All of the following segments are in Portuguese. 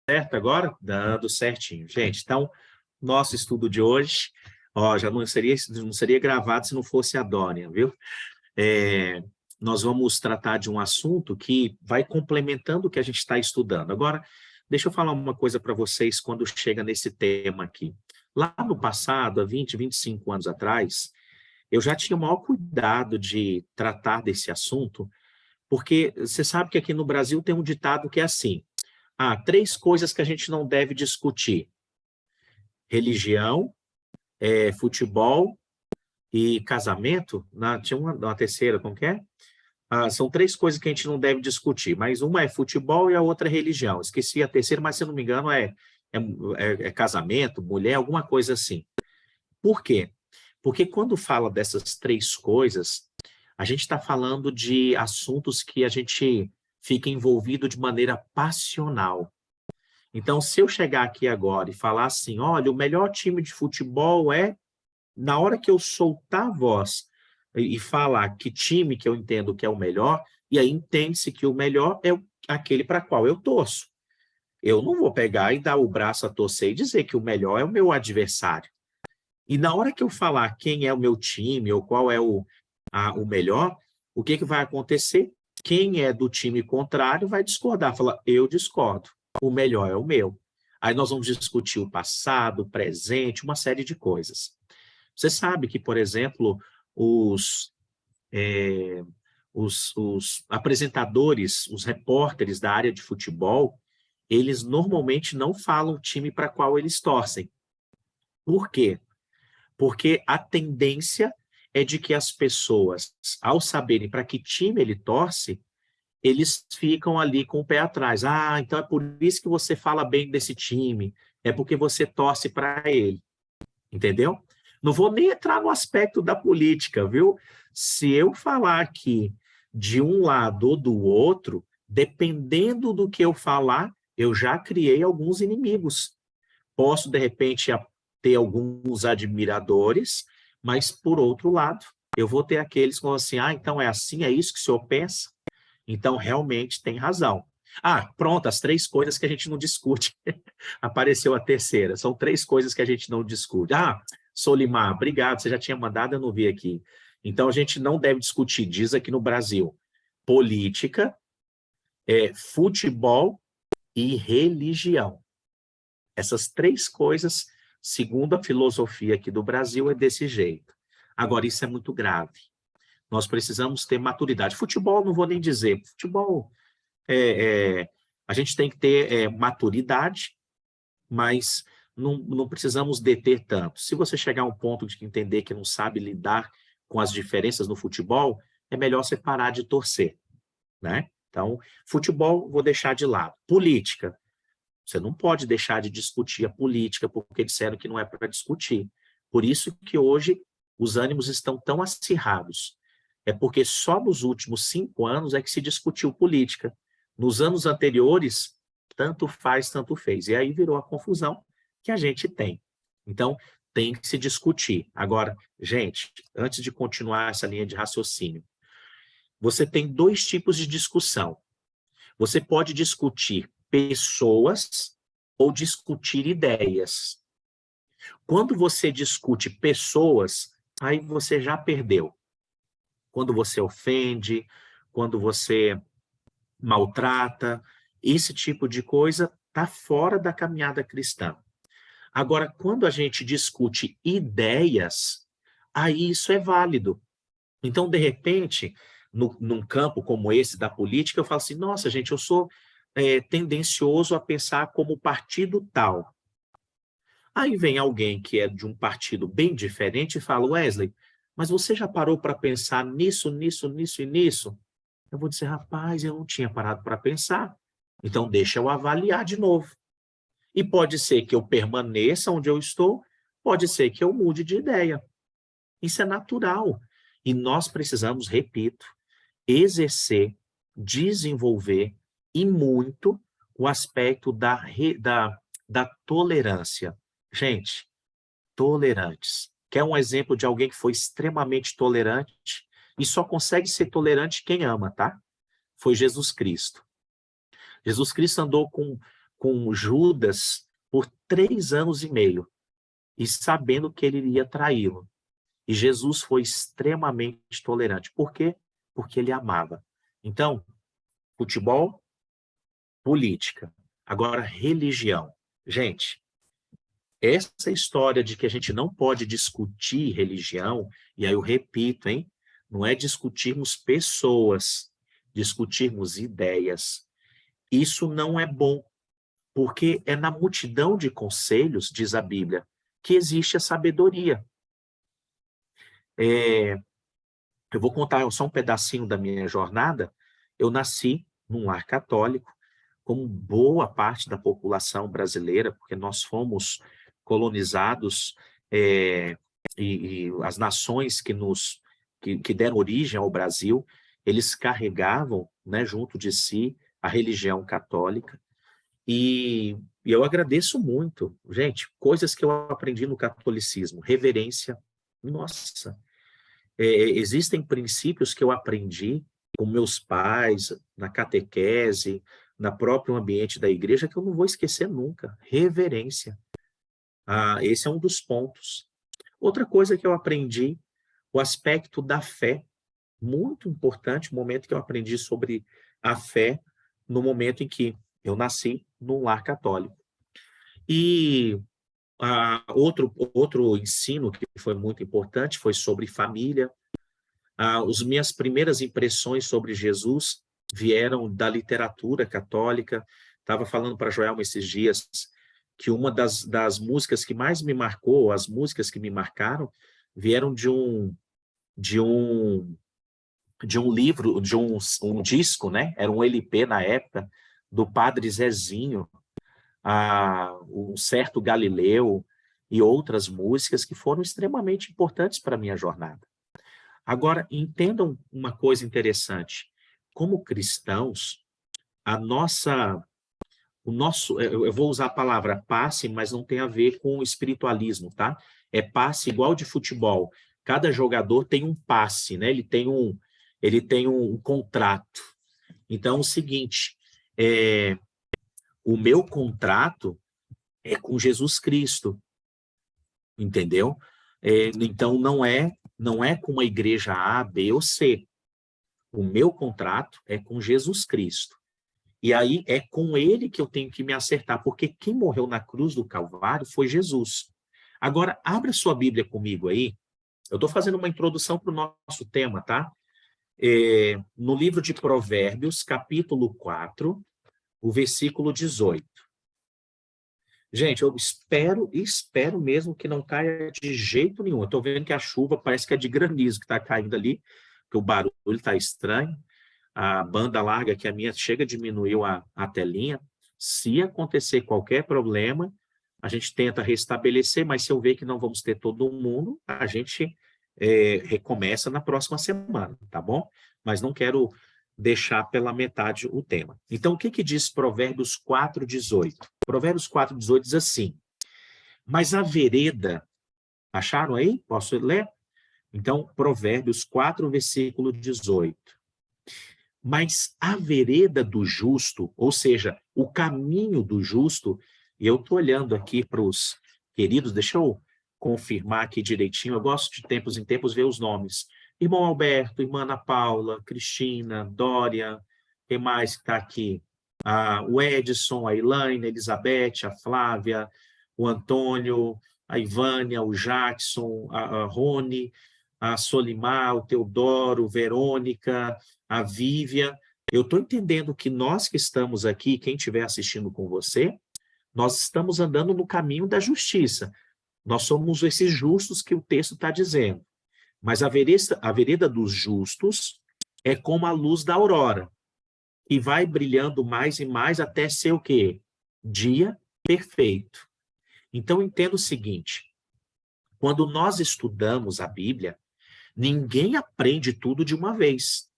Certo agora? Dando certinho. Gente, então, nosso estudo de hoje, ó, já não seria gravado se não fosse a Dória, viu? É, nós vamos tratar de um assunto que vai complementando o que a gente está estudando. Agora, deixa eu falar uma coisa para vocês quando chega nesse tema aqui. Lá no passado, há 20, 25 anos atrás, eu já tinha o maior cuidado de tratar desse assunto, porque você sabe que aqui no Brasil tem um ditado que é assim: três coisas que a gente não deve discutir: religião, futebol e casamento. Tinha uma terceira, como que é? São três coisas que a gente não deve discutir, mas uma é futebol e a outra é religião. Esqueci a terceira, mas se eu não me engano é casamento, mulher, alguma coisa assim. Por quê? Porque quando fala dessas três coisas, a gente está falando de assuntos que a gente fica envolvido de maneira passional. Então, se eu chegar aqui agora e falar assim, olha, o melhor time de futebol na hora que eu soltar a voz e falar que time que eu entendo que é o melhor, e aí entende-se que o melhor é aquele para qual eu torço. Eu não vou pegar e dar o braço a torcer e dizer que o melhor é o meu adversário. E na hora que eu falar quem é o meu time ou qual é o melhor, o que vai acontecer? Quem é do time contrário vai discordar, falar, eu discordo, o melhor é o meu. Aí nós vamos discutir o passado, o presente, uma série de coisas. Você sabe que, por exemplo, é, os apresentadores, os repórteres da área de futebol, eles normalmente não falam o time para qual eles torcem. Por quê? Porque a tendência é de que as pessoas, ao saberem para que time ele torce, eles ficam ali com o pé atrás. Então é por isso que você fala bem desse time, é porque você torce para ele, entendeu? Não vou nem entrar no aspecto da política, viu? Se eu falar aqui de um lado ou do outro, dependendo do que eu falar, eu já criei alguns inimigos. Posso, de repente, ter alguns admiradores, mas, por outro lado, eu vou ter aqueles que vão assim, então é assim, é isso que o senhor pensa? Então, realmente tem razão. Pronto, as três coisas que a gente não discute. Apareceu a terceira. São três coisas que a gente não discute. Solimar, obrigado, você já tinha mandado, eu não vi aqui. Então, a gente não deve discutir, diz aqui no Brasil, política, futebol e religião. Essas três coisas, segundo a filosofia aqui do Brasil, é desse jeito. Agora, isso é muito grave. Nós precisamos ter maturidade. Futebol, não vou nem dizer. Futebol, a gente tem que ter maturidade, mas não precisamos deter tanto. Se você chegar a um ponto de entender que não sabe lidar com as diferenças no futebol, é melhor você parar de torcer, né? Então, futebol, vou deixar de lado. Política, você não pode deixar de discutir a política porque disseram que não é para discutir. Por isso que hoje os ânimos estão tão acirrados. É porque só nos últimos 5 anos é que se discutiu política. Nos anos anteriores, tanto faz, tanto fez. E aí virou a confusão que a gente tem. Então, tem que se discutir. Agora, gente, antes de continuar essa linha de raciocínio, você tem dois tipos de discussão. Você pode discutir pessoas ou discutir ideias. Quando você discute pessoas, aí você já perdeu. Quando você ofende, quando você maltrata, esse tipo de coisa está fora da caminhada cristã. Agora, quando a gente discute ideias, aí isso é válido. Então, de repente, num campo como esse da política, eu falo assim, nossa, gente, eu sou tendencioso a pensar como partido tal. Aí vem alguém que é de um partido bem diferente e fala, Wesley, mas você já parou para pensar nisso, nisso, nisso e nisso? Eu vou dizer, rapaz, eu não tinha parado para pensar. Então, deixa eu avaliar de novo. E pode ser que eu permaneça onde eu estou, pode ser que eu mude de ideia. Isso é natural. E nós precisamos, repito, exercer, desenvolver e muito o aspecto da tolerância. Gente, tolerantes. Quer um exemplo de alguém que foi extremamente tolerante? E só consegue ser tolerante quem ama, tá? Foi Jesus Cristo. Jesus Cristo andou com Judas por 3 anos e meio, e sabendo que ele iria traí-lo. E Jesus foi extremamente tolerante. Por quê? Porque ele amava. Então, futebol, política. Agora, religião. Gente, essa história de que a gente não pode discutir religião, e aí eu repito, hein? Não é discutirmos pessoas, discutirmos ideias. Isso não é bom, porque é na multidão de conselhos, diz a Bíblia, que existe a sabedoria. Eu vou contar só um pedacinho da minha jornada. Eu nasci num lar católico, como boa parte da população brasileira, porque nós fomos colonizados, é, e as nações que deram origem ao Brasil, eles carregavam, né, junto de si a religião católica. E eu agradeço muito, gente, coisas que eu aprendi no catolicismo, reverência. Nossa, existem princípios que eu aprendi com meus pais, na catequese, na próprio ambiente da igreja, que eu não vou esquecer nunca. Reverência. Esse é um dos pontos. Outra coisa que eu aprendi, o aspecto da fé. Muito importante o momento que eu aprendi sobre a fé, no momento em que eu nasci num lar católico. E outro ensino que foi muito importante foi sobre família. As minhas primeiras impressões sobre Jesus vieram da literatura católica. Estava falando para a Joelma esses dias que uma das músicas que mais me marcou, as músicas que me marcaram, vieram de um, de um livro, de um disco, né? Era um LP na época, do Padre Zezinho, um certo Galileu e outras músicas que foram extremamente importantes para a minha jornada. Agora, entendam uma coisa interessante. Como cristãos, eu vou usar a palavra passe, mas não tem a ver com espiritualismo, tá? É passe igual de futebol. Cada jogador tem um passe, né? Ele tem um contrato. Então, é o seguinte, o meu contrato é com Jesus Cristo, entendeu? Então, não é com uma igreja A, B ou C. O meu contrato é com Jesus Cristo. E aí é com ele que eu tenho que me acertar, porque quem morreu na cruz do Calvário foi Jesus. Agora, abra sua Bíblia comigo aí. Eu estou fazendo uma introdução para o nosso tema, tá? No livro de Provérbios, capítulo 4, o versículo 18. Gente, eu espero mesmo que não caia de jeito nenhum. Eu estou vendo que a chuva parece que é de granizo que está caindo ali, que o barulho está estranho. A banda larga, que a minha chega, diminuiu a telinha. Se acontecer qualquer problema, a gente tenta restabelecer, mas se eu ver que não vamos ter todo mundo, a gente recomeça na próxima semana, tá bom? Mas não quero deixar pela metade o tema. Então, o que diz Provérbios 4:18? Provérbios 4:18 diz assim: mas a vereda, acharam aí? Posso ler? Então, Provérbios 4, versículo 18. Mas a vereda do justo, ou seja, o caminho do justo, e eu estou olhando aqui para os queridos, deixa eu confirmar aqui direitinho, eu gosto de tempos em tempos ver os nomes. Irmão Alberto, irmã Ana Paula, Cristina, Dória, quem mais que está aqui? O Edson, a Elaine, a Elizabeth, a Flávia, o Antônio, a Ivânia, o Jackson, a Rony, a Solimar, o Teodoro, Verônica, a Vívia. Eu estou entendendo que nós que estamos aqui, quem estiver assistindo com você, nós estamos andando no caminho da justiça. Nós somos esses justos que o texto está dizendo. Mas a vereda dos justos é como a luz da aurora, e vai brilhando mais e mais até ser o quê? Dia perfeito. Então, entenda o seguinte, quando nós estudamos a Bíblia, ninguém aprende tudo de uma vez.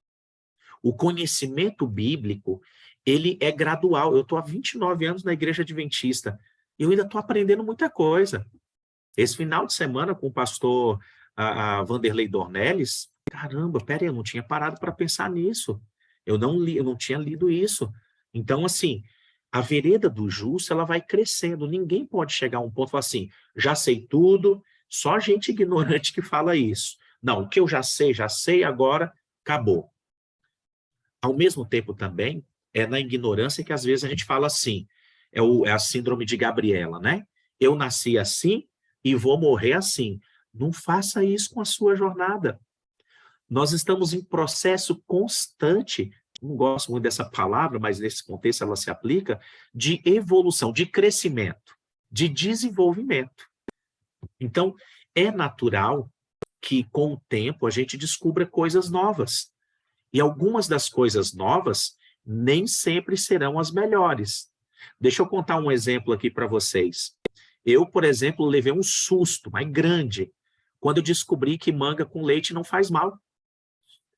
O conhecimento bíblico, ele é gradual. Eu estou há 29 anos na Igreja Adventista e eu ainda estou aprendendo muita coisa. Esse final de semana, com o pastor Vanderlei Dornelles, caramba, peraí, eu não tinha parado para pensar nisso. Eu não tinha lido isso. Então, assim, a vereda do justo, ela vai crescendo. Ninguém pode chegar a um ponto e falar assim, já sei tudo, só gente ignorante que fala isso. Não, o que eu já sei, agora acabou. Ao mesmo tempo também, é na ignorância que às vezes a gente fala assim, é a síndrome de Gabriela, né? Eu nasci assim e vou morrer assim. Não faça isso com a sua jornada. Nós estamos em processo constante, não gosto muito dessa palavra, mas nesse contexto ela se aplica, de evolução, de crescimento, de desenvolvimento. Então, é natural que, com o tempo, a gente descubra coisas novas. E algumas das coisas novas nem sempre serão as melhores. Deixa eu contar um exemplo aqui para vocês. Eu, por exemplo, levei um susto, mas grande, quando eu descobri que manga com leite não faz mal.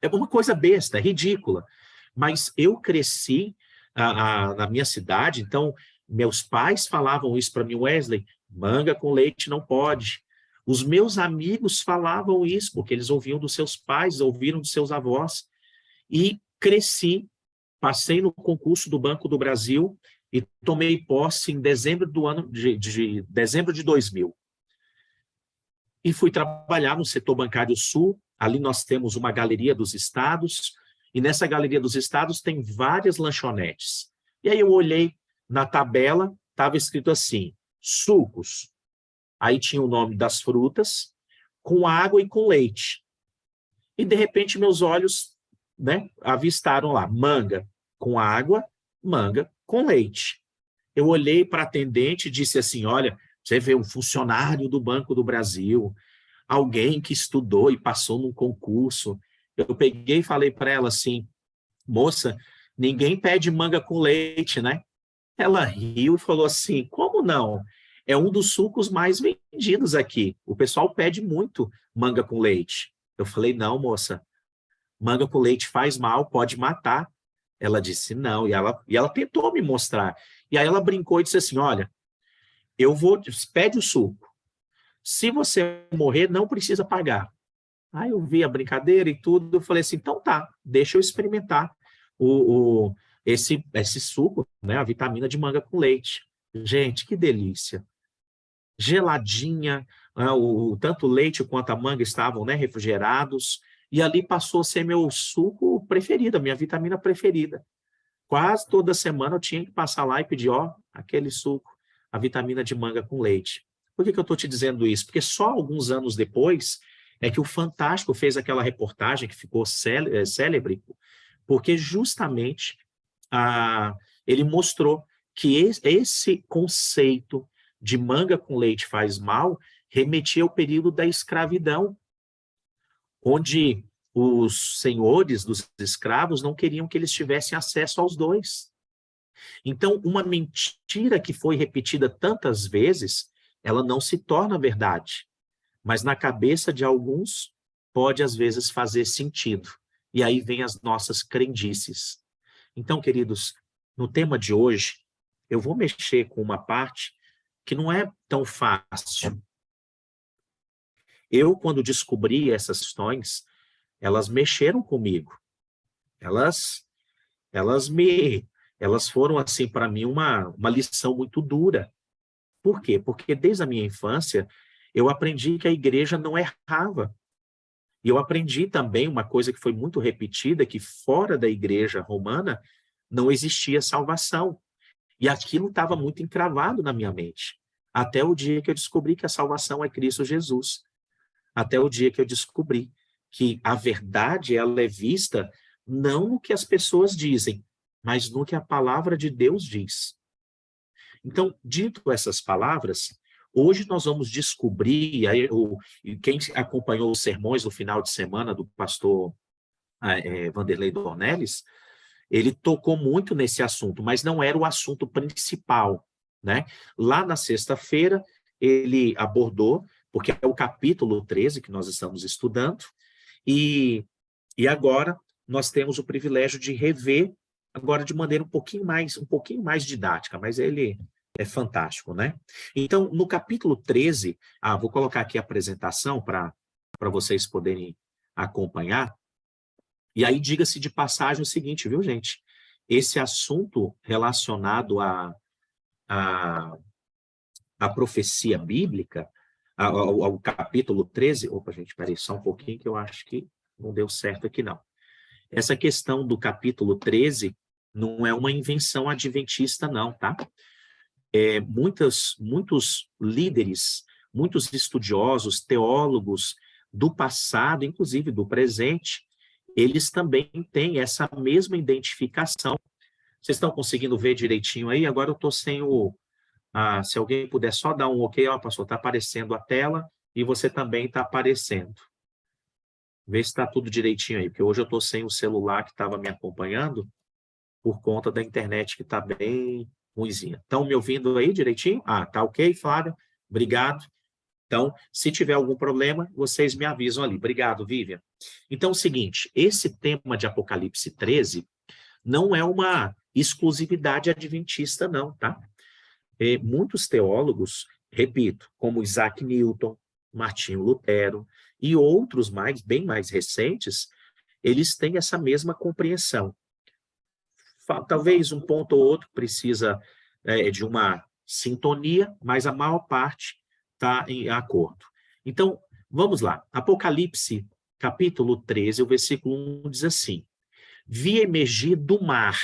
É uma coisa besta, é ridícula. Mas eu cresci na minha cidade, então meus pais falavam isso para mim, Wesley, manga com leite não pode. Os meus amigos falavam isso, porque eles ouviam dos seus pais, ouviram dos seus avós. E cresci, passei no concurso do Banco do Brasil e tomei posse em dezembro dezembro de 2000. E fui trabalhar no setor bancário sul. Ali nós temos uma galeria dos estados, e nessa galeria dos estados tem várias lanchonetes. E aí eu olhei na tabela, estava escrito assim, sucos. Aí tinha o nome das frutas, com água e com leite. E de repente meus olhos, né, avistaram lá, manga com água, manga com leite. Eu olhei para a atendente e disse assim, olha, você vê um funcionário do Banco do Brasil, alguém que estudou e passou num concurso. Eu peguei e falei para ela assim, moça, ninguém pede manga com leite, né? Ela riu e falou assim, como não? É um dos sucos mais vendidos aqui. O pessoal pede muito manga com leite. Eu falei, não, moça, manga com leite faz mal, pode matar. Ela disse não, e ela tentou me mostrar. E aí ela brincou e disse assim, olha, pede o suco. Se você morrer, não precisa pagar. Aí eu vi a brincadeira e tudo, eu falei assim, então tá, deixa eu experimentar esse suco, né, a vitamina de manga com leite. Gente, que delícia. Geladinha, né, tanto o leite quanto a manga estavam, né, refrigerados, e ali passou a ser meu suco preferido, a minha vitamina preferida. Quase toda semana eu tinha que passar lá e pedir, ó, aquele suco, a vitamina de manga com leite. Por que eu estou te dizendo isso? Porque só alguns anos depois é que o Fantástico fez aquela reportagem que ficou célebre, porque justamente ele mostrou que esse conceito de manga com leite faz mal remetia ao período da escravidão, onde os senhores dos escravos não queriam que eles tivessem acesso aos dois. Então, uma mentira que foi repetida tantas vezes, ela não se torna verdade, mas na cabeça de alguns pode, às vezes, fazer sentido. E aí vem as nossas crendices. Então, queridos, no tema de hoje, eu vou mexer com uma parte que não é tão fácil. Eu, quando descobri essas questões, elas mexeram comigo. Elas foram, assim, para mim, uma lição muito dura. Por quê? Porque desde a minha infância, eu aprendi que a igreja não errava. E eu aprendi também uma coisa que foi muito repetida, que fora da igreja romana não existia salvação. E aquilo estava muito encravado na minha mente. Até o dia que eu descobri que a salvação é Cristo Jesus. Até o dia que eu descobri que a verdade ela é vista não no que as pessoas dizem, mas no que a palavra de Deus diz. Então, dito essas palavras, hoje nós vamos descobrir, e quem acompanhou os sermões no final de semana do pastor Vanderlei Dornelles, ele tocou muito nesse assunto, mas não era o assunto principal, né? Lá na sexta-feira, ele abordou, porque é o capítulo 13 que nós estamos estudando, e agora nós temos o privilégio de rever, agora de maneira um pouquinho mais didática, mas ele é fantástico, né? Então, no capítulo 13, vou colocar aqui a apresentação para vocês poderem acompanhar, e aí diga-se de passagem o seguinte, viu, gente? esse assunto relacionado à profecia bíblica, ao capítulo 13, opa, gente, espera aí só um pouquinho que eu acho que não deu certo aqui, não. Essa questão do capítulo 13 não é uma invenção adventista, não, tá? Muitos líderes, muitos estudiosos, teólogos do passado, inclusive do presente, eles também têm essa mesma identificação. Vocês estão conseguindo ver direitinho aí? Agora eu estou sem o... se alguém puder só dar um ok, ó, pastor, está aparecendo a tela e você também está aparecendo. Vê se está tudo direitinho aí, porque hoje eu estou sem o celular que estava me acompanhando por conta da internet que está bem ruimzinha. Estão me ouvindo aí direitinho? Tá ok, Flávia? Obrigado. Então, se tiver algum problema, vocês me avisam ali. Obrigado, Vivian. Então, é o seguinte, esse tema de Apocalipse 13 não é uma exclusividade adventista, não, tá? Muitos teólogos, repito, como Isaac Newton, Martinho Lutero e outros bem mais recentes, eles têm essa mesma compreensão. Talvez um ponto ou outro precisa de uma sintonia, mas a maior parte está em acordo. Então, vamos lá. Apocalipse, capítulo 13, o versículo 1 diz assim: Vi emergir do mar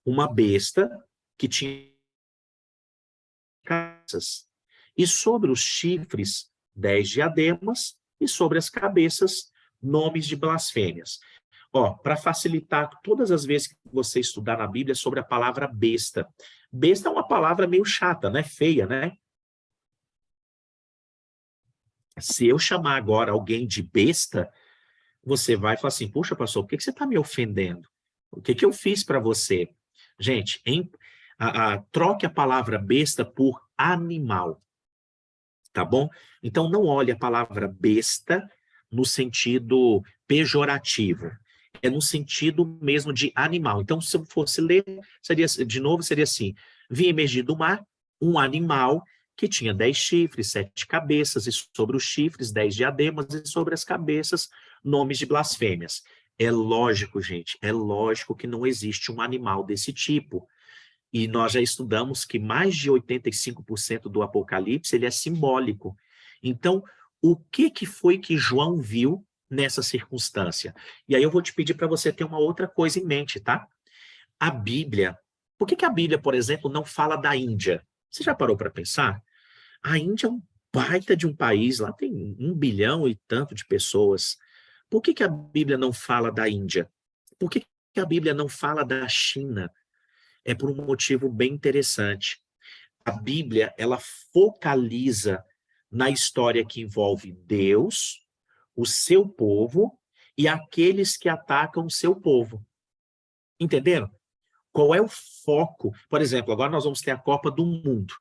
uma besta que tinha cabeças, e sobre os chifres 10 diademas, e sobre as cabeças nomes de blasfêmias. Para facilitar, todas as vezes que você estudar na Bíblia sobre a palavra besta. Besta é uma palavra meio chata, né? Feia, né? Se eu chamar agora alguém de besta, você vai falar assim, puxa, pastor, por que você está me ofendendo? O que eu fiz para você? Gente, troque a palavra besta por animal, tá bom? Então, não olhe a palavra besta no sentido pejorativo. É no sentido mesmo de animal. Então, se eu fosse ler, seria assim: vi emergir do mar um animal que tinha 10 chifres, 7 cabeças, e sobre os chifres 10 diademas, e sobre as cabeças nomes de blasfêmias. É lógico, gente, é lógico que não existe um animal desse tipo. E nós já estudamos que mais de 85% do Apocalipse ele é simbólico. Então, o que foi que João viu nessa circunstância? E aí eu vou te pedir para você ter uma outra coisa em mente, tá? A Bíblia, por que a Bíblia, por exemplo, não fala da Índia? Você já parou para pensar? A Índia é um baita de um país, lá tem 1 bilhão e tanto de pessoas. Por que a Bíblia não fala da Índia? Por que a Bíblia não fala da China? É por um motivo bem interessante. A Bíblia, ela focaliza na história que envolve Deus, o seu povo e aqueles que atacam o seu povo. Entenderam? Qual é o foco? Por exemplo, agora nós vamos ter a Copa do Mundo.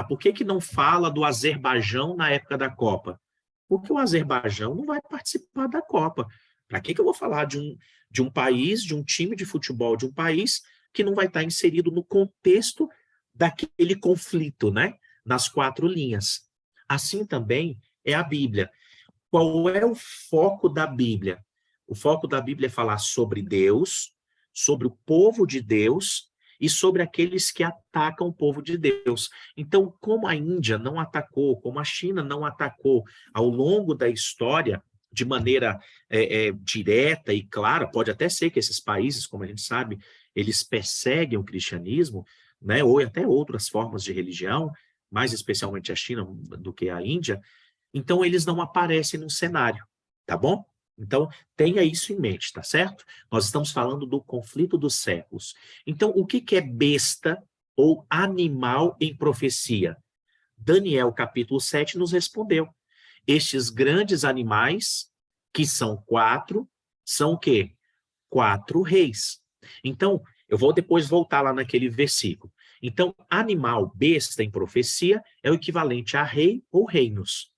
Por que não fala do Azerbaijão na época da Copa? Porque o Azerbaijão não vai participar da Copa. Para que eu vou falar de um país, de um time de futebol de um país que não vai estar inserido no contexto daquele conflito, né? Nas 4 linhas. Assim também é a Bíblia. Qual é o foco da Bíblia? O foco da Bíblia é falar sobre Deus, sobre o povo de Deus e sobre aqueles que atacam o povo de Deus. Então, como a Índia não atacou, como a China não atacou ao longo da história de maneira direta e clara, pode até ser que esses países, como a gente sabe, eles perseguem o cristianismo, né, ou até outras formas de religião, mais especialmente a China do que a Índia, então eles não aparecem no cenário, tá bom? Então, tenha isso em mente, tá certo? Nós estamos falando do conflito dos séculos. Então, o que é besta ou animal em profecia? Daniel, capítulo 7, nos respondeu. Estes grandes animais, que são 4, são o quê? 4 reis. Então, eu vou depois voltar lá naquele versículo. Então, animal, besta em profecia, é o equivalente a rei ou reinos.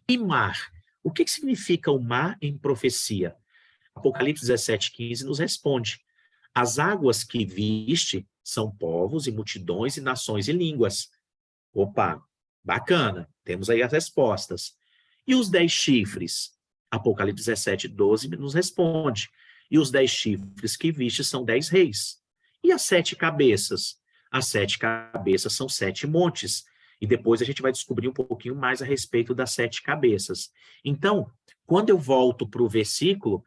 E mar? O que significa o mar em profecia? Apocalipse 17:15 nos responde. As águas que viste são povos e multidões e nações e línguas. Opa, bacana, temos aí as respostas. E os 10 chifres? Apocalipse 17:12 nos responde. E os 10 chifres que viste são 10 reis. E as 7 cabeças? As 7 cabeças são 7 montes. E depois a gente vai descobrir um pouquinho mais a respeito das 7 cabeças. Então, quando eu volto para o versículo,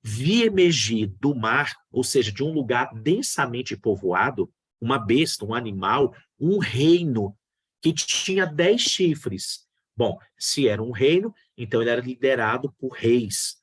vi emergir do mar, ou seja, de um lugar densamente povoado, uma besta, um animal, um reino que tinha 10 chifres. Bom, se era um reino, então ele era liderado por reis.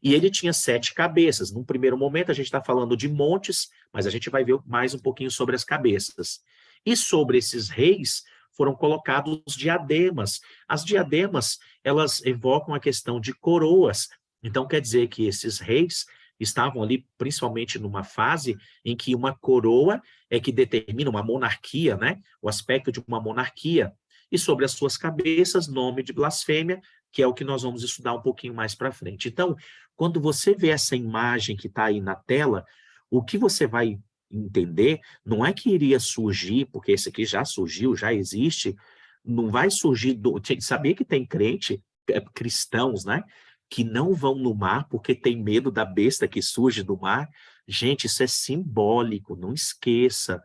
E ele tinha 7 cabeças. Num primeiro momento, a gente está falando de montes, mas a gente vai ver mais um pouquinho sobre as cabeças. E sobre esses reis foram colocados diademas. As diademas, elas evocam a questão de coroas. Então, quer dizer que esses reis estavam ali, principalmente numa fase em que uma coroa é que determina uma monarquia, né? O aspecto de uma monarquia. E sobre as suas cabeças, nome de blasfêmia, que é o que nós vamos estudar um pouquinho mais para frente. Então, quando você vê essa imagem que está aí na tela, o que você vai entender não é que iria surgir, porque esse aqui já surgiu, já existe, não vai surgir sabia que tem crente, cristãos, né, que não vão no mar porque tem medo da besta que surge do mar? Gente, isso é simbólico, não esqueça.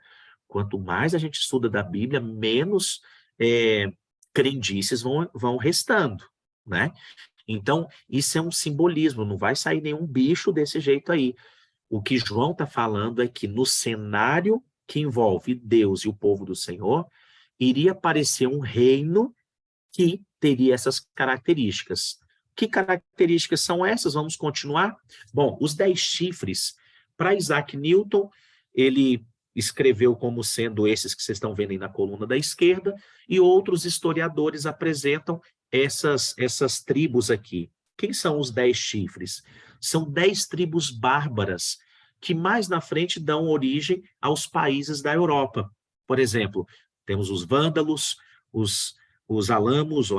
Quanto mais a gente estuda da Bíblia, menos crendices vão restando, né? Então, isso é um simbolismo, não vai sair nenhum bicho desse jeito aí. O que João está falando é que no cenário que envolve Deus e o povo do Senhor, iria aparecer um reino que teria essas características. Que características são essas? Vamos continuar? Bom, os 10 chifres, para Isaac Newton, ele escreveu como sendo esses que vocês estão vendo aí na coluna da esquerda, e outros historiadores apresentam essas tribos aqui. Quem são os 10 chifres? São 10 tribos bárbaras, que mais na frente dão origem aos países da Europa. Por exemplo, temos os vândalos, os álamos,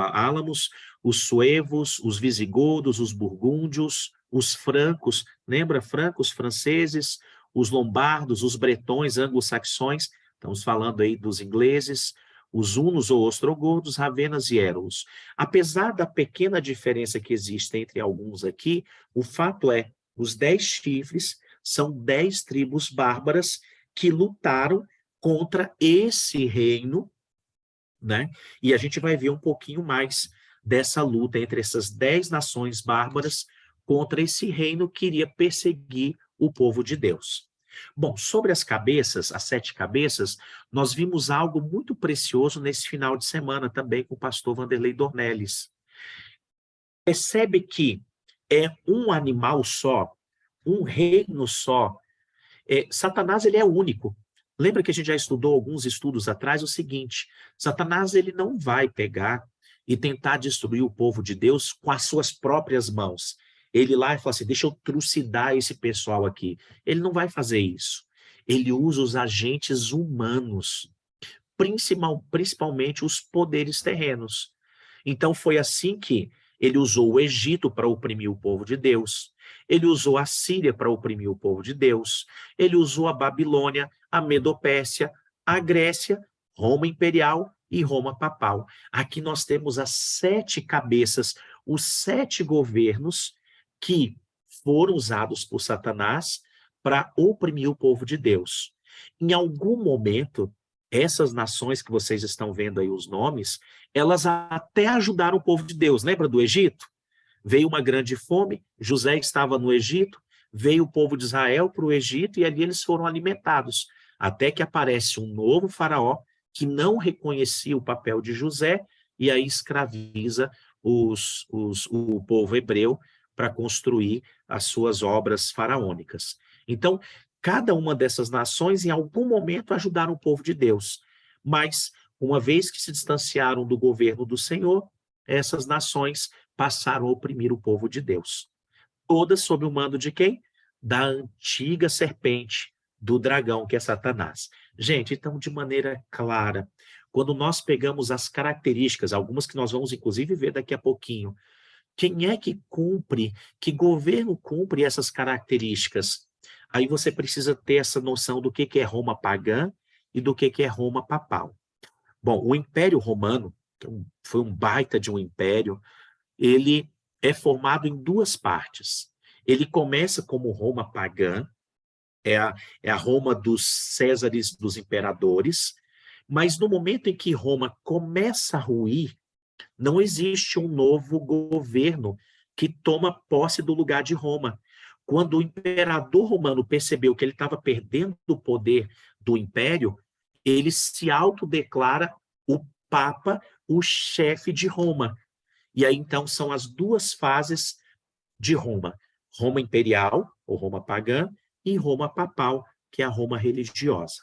os suevos, os visigodos, os burgúndios, os francos, lembra francos, franceses, os lombardos, os bretões, anglo-saxões, estamos falando aí dos ingleses, os hunos ou ostrogodos, ravenas e érulos. Apesar da pequena diferença que existe entre alguns aqui, o fato é, os 10 chifres são 10 tribos bárbaras que lutaram contra esse reino, né? E a gente vai ver um pouquinho mais dessa luta entre essas 10 nações bárbaras contra esse reino que iria perseguir o povo de Deus. Bom, sobre as cabeças, as 7 cabeças, nós vimos algo muito precioso nesse final de semana também com o pastor Vanderlei Dornelles. Percebe que é um animal só, um reino só. Satanás, ele é único. Lembra que a gente já estudou alguns estudos atrás o seguinte: Satanás, ele não vai pegar e tentar destruir o povo de Deus com as suas próprias mãos. Ele lá fala assim, deixa eu trucidar esse pessoal aqui. Ele não vai fazer isso. Ele usa os agentes humanos, principalmente os poderes terrenos. Então foi assim que ele usou o Egito para oprimir o povo de Deus, ele usou a Síria para oprimir o povo de Deus, ele usou a Babilônia, a Medopérsia, a Grécia, Roma imperial e Roma papal. Aqui nós temos as 7 cabeças, os 7 governos que foram usados por Satanás para oprimir o povo de Deus. Em algum momento, essas nações que vocês estão vendo aí os nomes, elas até ajudaram o povo de Deus. Lembra do Egito? Veio uma grande fome, José estava no Egito, veio o povo de Israel para o Egito e ali eles foram alimentados. Até que aparece um novo faraó que não reconhecia o papel de José e aí escraviza o povo hebreu para construir as suas obras faraônicas. Então, cada uma dessas nações, em algum momento, ajudaram o povo de Deus. Mas, uma vez que se distanciaram do governo do Senhor, essas nações passaram a oprimir o povo de Deus. Todas sob o mando de quem? Da antiga serpente, do dragão, que é Satanás. Gente, então, de maneira clara, quando nós pegamos as características, algumas que nós vamos, inclusive, ver daqui a pouquinho, quem é que cumpre, que governo cumpre essas características? Aí você precisa ter essa noção do que é Roma pagã e do que é Roma papal. Bom, o Império Romano, que foi um baita de um império, ele é formado em 2 partes. Ele começa como Roma pagã, é a Roma dos Césares, dos imperadores, mas no momento em que Roma começa a ruir, não existe um novo governo que toma posse do lugar de Roma. Quando o imperador romano percebeu que ele estava perdendo o poder do império, ele se autodeclara o Papa, o chefe de Roma. E aí, então, são as duas fases de Roma: Roma imperial, ou Roma pagã, e Roma papal, que é a Roma religiosa.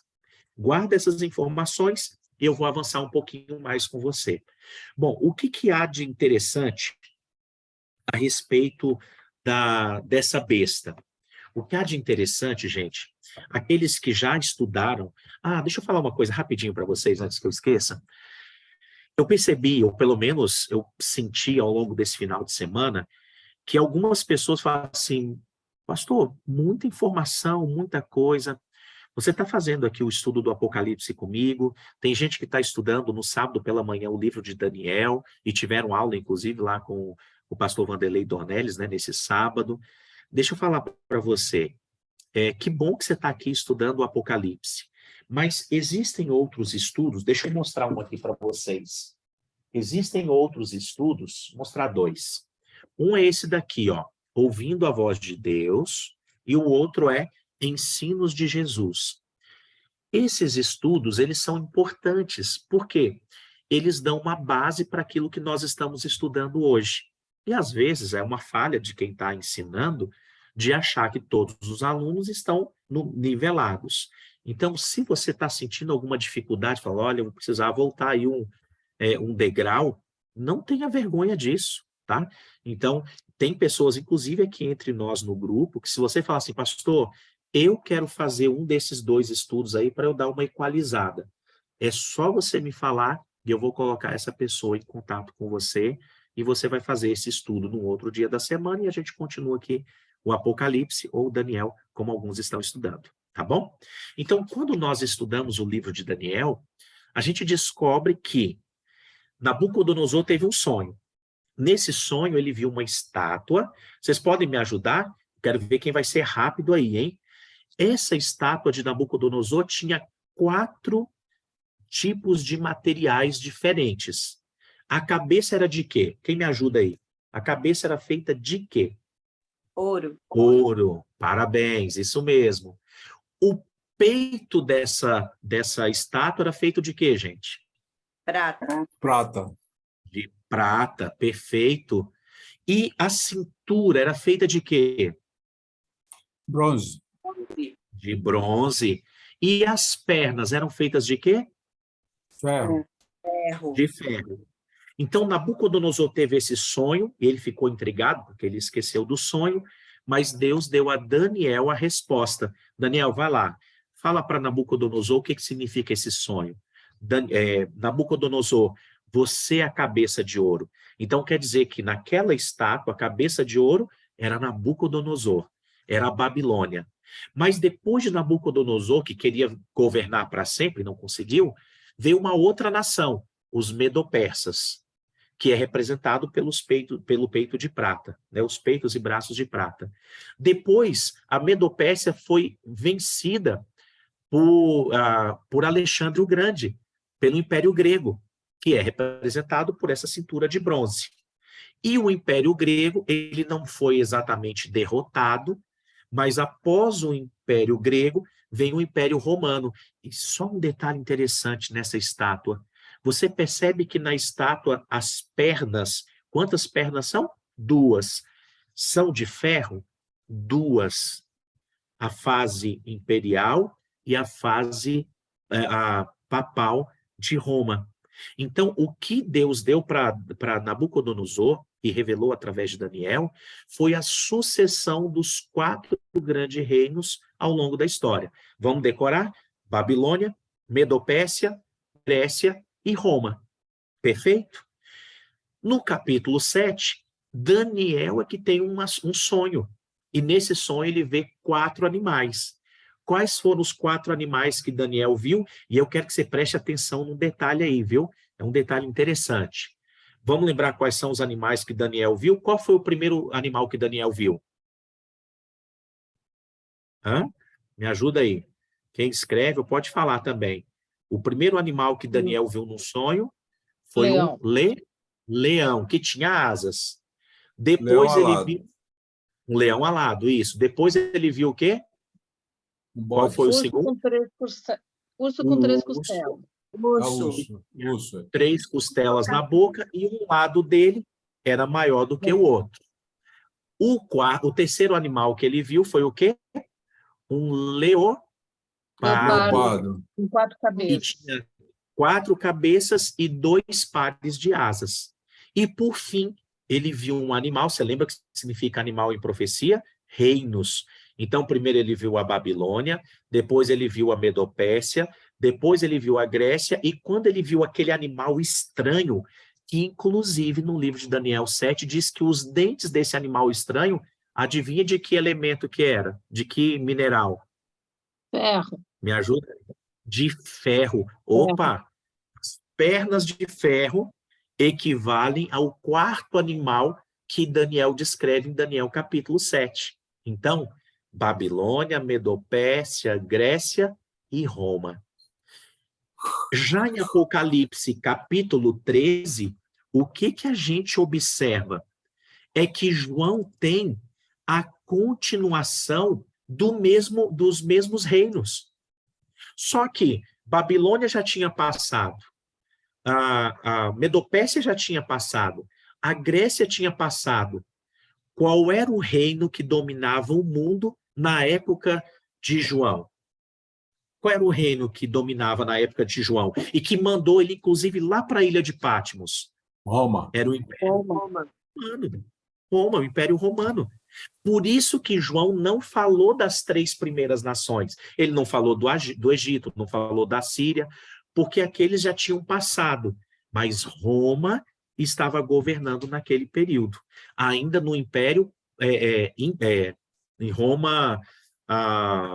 Guarda essas informações e eu vou avançar um pouquinho mais com você. Bom, o que há de interessante a respeito dessa besta? O que há de interessante, gente, aqueles que já estudaram... Ah, deixa eu falar uma coisa rapidinho para vocês, antes que eu esqueça. Eu percebi, ou pelo menos eu senti ao longo desse final de semana, que algumas pessoas falam assim: pastor, muita informação, muita coisa. Você está fazendo aqui o estudo do Apocalipse comigo, tem gente que está estudando no sábado pela manhã o livro de Daniel, e tiveram aula, inclusive, lá com o pastor Vanderlei Dornelles, né, nesse sábado. Deixa eu falar para você, que bom que você está aqui estudando o Apocalipse, mas existem outros estudos, deixa eu mostrar um aqui para vocês. Existem outros estudos, vou mostrar dois. Um é esse daqui, ó, Ouvindo a Voz de Deus, e o outro é Ensinos de Jesus. Esses estudos, eles são importantes, porque eles dão uma base para aquilo que nós estamos estudando hoje. E, às vezes, é uma falha de quem está ensinando de achar que todos os alunos estão nivelados. Então, se você está sentindo alguma dificuldade, fala: olha, eu vou precisar voltar aí um degrau, não tenha vergonha disso, tá? Então, tem pessoas, inclusive aqui entre nós no grupo, que se você falar assim: pastor, eu quero fazer um desses dois estudos aí para eu dar uma equalizada, é só você me falar e eu vou colocar essa pessoa em contato com você e você vai fazer esse estudo num outro dia da semana e a gente continua aqui o Apocalipse ou o Daniel, como alguns estão estudando, tá bom? Então, quando nós estudamos o livro de Daniel, a gente descobre que Nabucodonosor teve um sonho. Nesse sonho, ele viu uma estátua. Vocês podem me ajudar? Quero ver quem vai ser rápido aí, hein? Essa estátua de Nabucodonosor tinha 4 tipos de materiais diferentes. A cabeça era de quê? Quem me ajuda aí? A cabeça era feita de quê? Ouro. Ouro. Parabéns, isso mesmo. O peito dessa estátua era feito de quê, gente? Prata. Prata. De prata, perfeito. E a cintura era feita de quê? Bronze. De bronze. E as pernas eram feitas de quê? Ferro. Ferro. De ferro. Então, Nabucodonosor teve esse sonho, e ele ficou intrigado, porque ele esqueceu do sonho, mas Deus deu a Daniel a resposta. Daniel, vai lá, fala para Nabucodonosor o que significa esse sonho. Nabucodonosor, você é a cabeça de ouro. Então, quer dizer que naquela estátua, a cabeça de ouro era Nabucodonosor, era a Babilônia. Mas depois de Nabucodonosor, que queria governar para sempre, não conseguiu, veio uma outra nação, os Medo-Persas, que é representado pelo peito de prata, né, os peitos e braços de prata. Depois, a Medopérsia foi vencida por Alexandre o Grande, pelo Império Grego, que é representado por essa cintura de bronze. E o Império Grego, ele não foi exatamente derrotado, mas após o Império Grego, vem o Império Romano. E só um detalhe interessante nessa estátua: você percebe que na estátua as pernas, quantas pernas são? 2. São de ferro? 2. A fase imperial e a fase a papal de Roma. Então, o que Deus deu para Nabucodonosor, e revelou através de Daniel, foi a sucessão dos 4 grandes reinos ao longo da história. Vamos decorar? Babilônia, Medopérsia, Grécia e Roma. Perfeito? No capítulo 7, Daniel é que tem um sonho. E nesse sonho ele vê 4 animais. Quais foram os 4 animais que Daniel viu? E eu quero que você preste atenção num detalhe aí, viu? É um detalhe interessante. Vamos lembrar quais são os animais que Daniel viu? Qual foi o primeiro animal que Daniel viu? Hã? Me ajuda aí. Quem escreve pode falar também. O primeiro animal que Daniel viu no sonho foi um Leão. leão, que tinha asas. Leão Depois ele alado. viu um leão alado, isso. Depois ele viu o quê? Um Qual bode. foi o Urso segundo? com 3%. Urso com Um 3 urso, costelas. Urso. Urso. Urso. 3 costelas na boca, e um lado dele era maior do que o outro. O terceiro animal que ele viu foi o quê? Um leopardo, Leopardo. Com 4 que cabeças. tinha 4 cabeças e 2 pares de asas. E, por fim, ele viu um animal, você lembra que significa animal em profecia? Reinos. Então, primeiro ele viu a Babilônia, depois ele viu a Medopécia, depois ele viu a Grécia, e quando ele viu aquele animal estranho, que inclusive no livro de Daniel 7 diz que os dentes desse animal estranho, adivinha de que elemento que era? De que mineral? Ferro. Me ajuda? De ferro. Ferro. Opa! As pernas de ferro equivalem ao quarto animal que Daniel descreve em Daniel capítulo 7. Então, Babilônia, Medopécia, Grécia e Roma. Já em Apocalipse capítulo 13, o que a gente observa? É que João tem a continuação dos mesmos reinos. Só que Babilônia já tinha passado, a Medopécia já tinha passado, a Grécia tinha passado. Qual era o reino que dominava o mundo na época de João? Qual era o reino que dominava na época de João? E que mandou ele, inclusive, lá para a ilha de Patmos? Roma. Era o Império Roma. Romano. Roma, o Império Romano. Por isso que João não falou das 3 primeiras nações. Ele não falou do Egito, não falou da Síria, porque aqueles já tinham passado. Mas Roma estava governando naquele período. Ainda no Império, em Roma,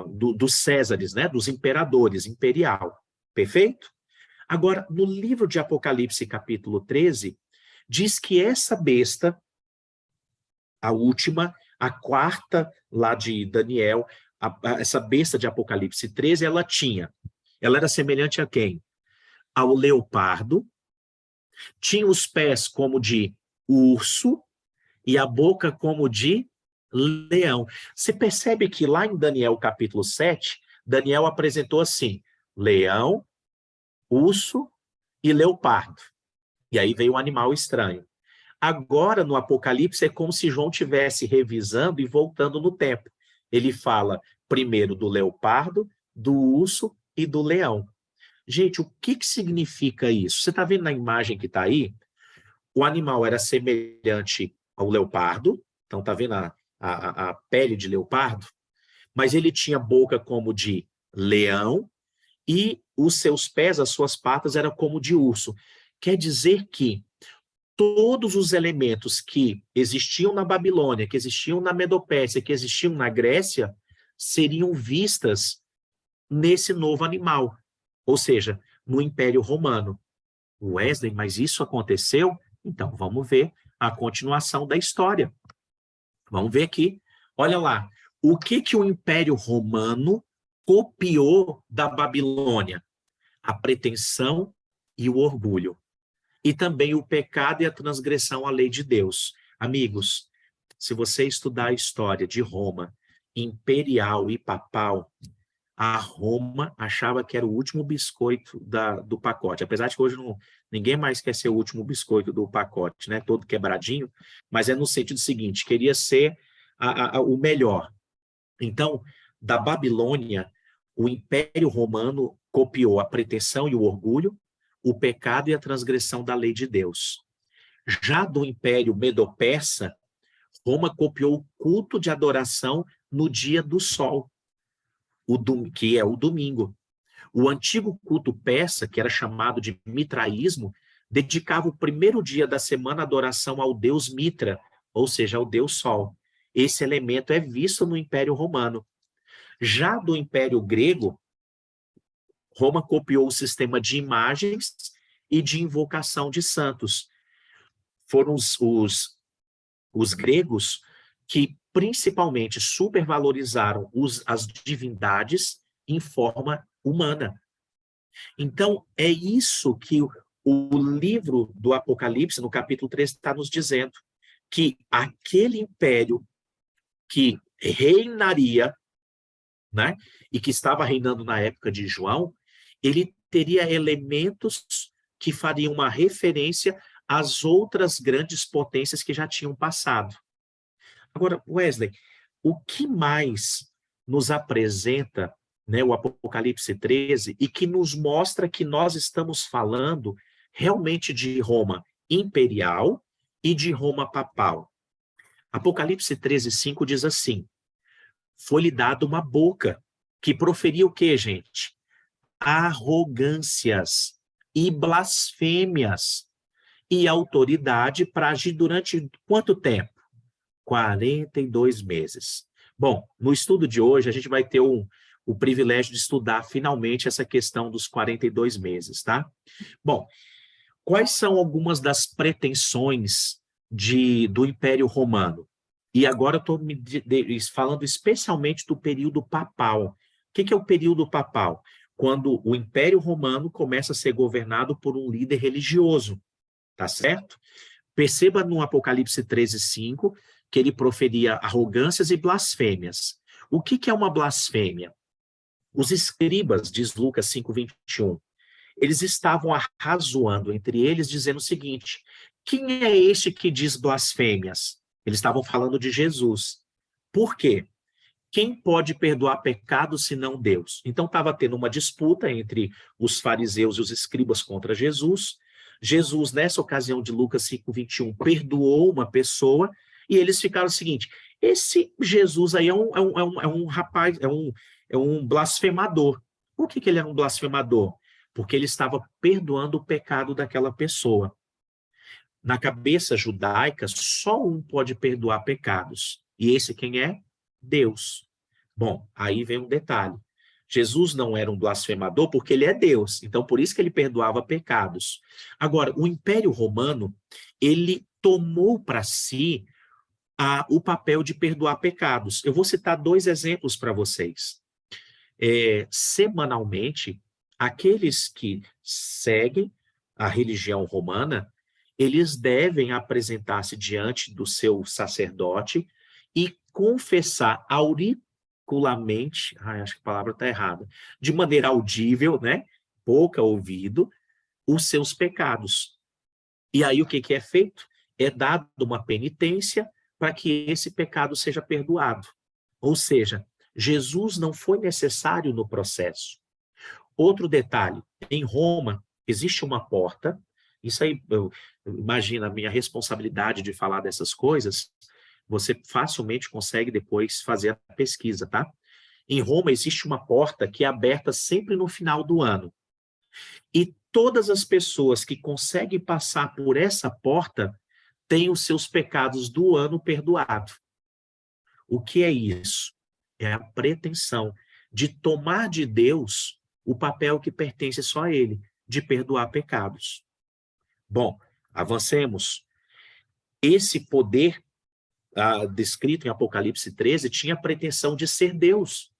dos Césares, né? Dos imperadores, imperial. Perfeito? Agora, no livro de Apocalipse, capítulo 13, diz que essa besta, a última, a quarta lá de Daniel, essa besta de Apocalipse 13, ela era semelhante a quem? Ao leopardo, tinha os pés como de urso e a boca como de leão. Você percebe que lá em Daniel capítulo 7, Daniel apresentou assim, leão, urso e leopardo. E aí veio um animal estranho. Agora, no Apocalipse, é como se João estivesse revisando e voltando no tempo. Ele fala primeiro do leopardo, do urso e do leão. Gente, o que significa isso? Você está vendo na imagem que está aí? O animal era semelhante ao leopardo, então está vendo a pele de leopardo? Mas ele tinha boca como de leão e os seus pés, as suas patas, eram como de urso. Quer dizer que todos os elementos que existiam na Babilônia, que existiam na Medopécia, que existiam na Grécia, seriam vistas nesse novo animal, ou seja, no Império Romano. Wesley, mas isso aconteceu? Então, vamos ver a continuação da história. Vamos ver aqui. Olha lá, o que o Império Romano copiou da Babilônia? A pretensão e o orgulho. E também o pecado e a transgressão à lei de Deus. Amigos, se você estudar a história de Roma, imperial e papal, a Roma achava que era o último biscoito do pacote. Apesar de que hoje ninguém mais quer ser o último biscoito do pacote, né? Todo quebradinho, mas é no sentido seguinte, queria ser o melhor. Então, da Babilônia, o Império Romano copiou a pretensão e o orgulho, o pecado e a transgressão da lei de Deus. Já do Império Medo-Persa, Roma copiou o culto de adoração no dia do sol, que é o domingo. O antigo culto persa, que era chamado de mitraísmo, dedicava o primeiro dia da semana à adoração ao deus Mitra, ou seja, ao deus Sol. Esse elemento é visto no Império Romano. Já do Império Grego, Roma copiou o sistema de imagens e de invocação de santos. Foram os gregos que principalmente supervalorizaram as divindades em forma humana. Então, é isso que o livro do Apocalipse, no capítulo 3, está nos dizendo, que aquele império que reinaria, né, e que estava reinando na época de João, ele teria elementos que fariam uma referência às outras grandes potências que já tinham passado. Agora, Wesley, o que mais nos apresenta, né, o Apocalipse 13 e que nos mostra que nós estamos falando realmente de Roma imperial e de Roma papal? Apocalipse 13:5 diz assim: foi-lhe dada uma boca que proferia o quê, gente? Arrogâncias e blasfêmias, e autoridade para agir durante quanto tempo? 42 meses. Bom, no estudo de hoje, a gente vai ter o privilégio de estudar finalmente essa questão dos 42 meses, tá? Bom, quais são algumas das pretensões do Império Romano? E agora eu estou falando especialmente do período papal. O que é o período papal? Quando o Império Romano começa a ser governado por um líder religioso, tá certo? Perceba no Apocalipse 13:5 que ele proferia arrogâncias e blasfêmias. O que é uma blasfêmia? Os escribas, diz Lucas 5:21, eles estavam arrazoando entre eles, dizendo o seguinte: quem é este que diz blasfêmias? Eles estavam falando de Jesus. Por quê? Quem pode perdoar pecados senão Deus? Então estava tendo uma disputa entre os fariseus e os escribas contra Jesus. Jesus, nessa ocasião de Lucas 5:21, perdoou uma pessoa e eles ficaram o seguinte: esse Jesus aí é um rapaz, é um blasfemador. Por que ele era um blasfemador? Porque ele estava perdoando o pecado daquela pessoa. Na cabeça judaica, só um pode perdoar pecados. E esse quem é? Deus. Bom, aí vem um detalhe. Jesus não era um blasfemador porque ele é Deus. Então, por isso que ele perdoava pecados. Agora, o Império Romano, ele tomou para si o papel de perdoar pecados. Eu vou citar 2 exemplos para vocês. Semanalmente, aqueles que seguem a religião romana, eles devem apresentar-se diante do seu sacerdote e confessar auricularmente, acho que a palavra está errada, de maneira audível, né, pouca ouvido, os seus pecados. E aí o que é feito? É dado uma penitência para que esse pecado seja perdoado. Ou seja, Jesus não foi necessário no processo. Outro detalhe, em Roma existe uma porta, isso aí, imagina a minha responsabilidade de falar dessas coisas, você facilmente consegue depois fazer a pesquisa, tá? Em Roma existe uma porta que é aberta sempre no final do ano. E todas as pessoas que conseguem passar por essa porta têm os seus pecados do ano perdoados. O que é isso? É a pretensão de tomar de Deus o papel que pertence só a Ele, de perdoar pecados. Bom, avancemos. Esse poder descrito em Apocalipse 13 tinha a pretensão de ser Deus.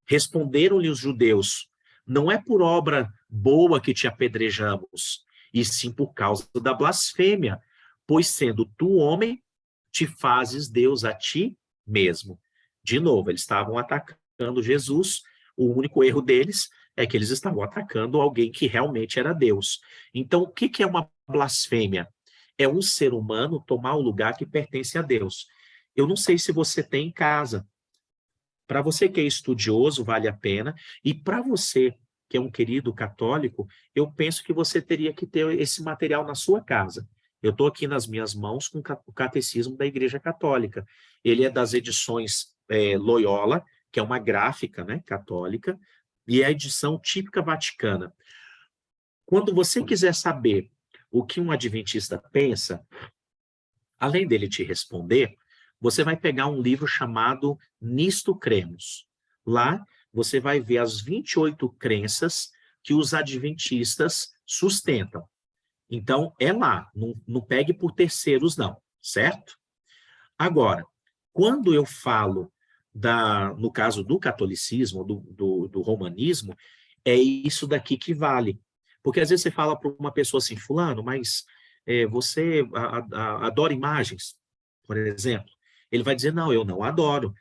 Responderam-lhe os judeus: não é por obra boa que te apedrejamos, e sim por causa da blasfêmia, pois sendo tu homem, te fazes Deus a ti mesmo. De novo, eles estavam atacando Jesus. O único erro deles é que eles estavam atacando alguém que realmente era Deus. Então, o que é uma blasfêmia? É um ser humano tomar o lugar que pertence a Deus. Eu não sei se você tem em casa. Para você que é estudioso, vale a pena. E para você que é um querido católico, eu penso que você teria que ter esse material na sua casa. Eu estou aqui nas minhas mãos com o Catecismo da Igreja Católica. Ele é das edições Loyola, que é uma gráfica, né, católica, e é a edição típica vaticana. Quando você quiser saber o que um adventista pensa, além dele te responder, você vai pegar um livro chamado Nisto Cremos. Lá você vai ver as 28 crenças que os adventistas sustentam. Então, é lá, não pegue por terceiros não, certo? Agora, Quando eu falo, no caso do catolicismo, do romanismo, é isso daqui que vale. Porque às vezes você fala para uma pessoa assim, fulano, mas você adora imagens, por exemplo. Ele vai dizer, não, eu não adoro.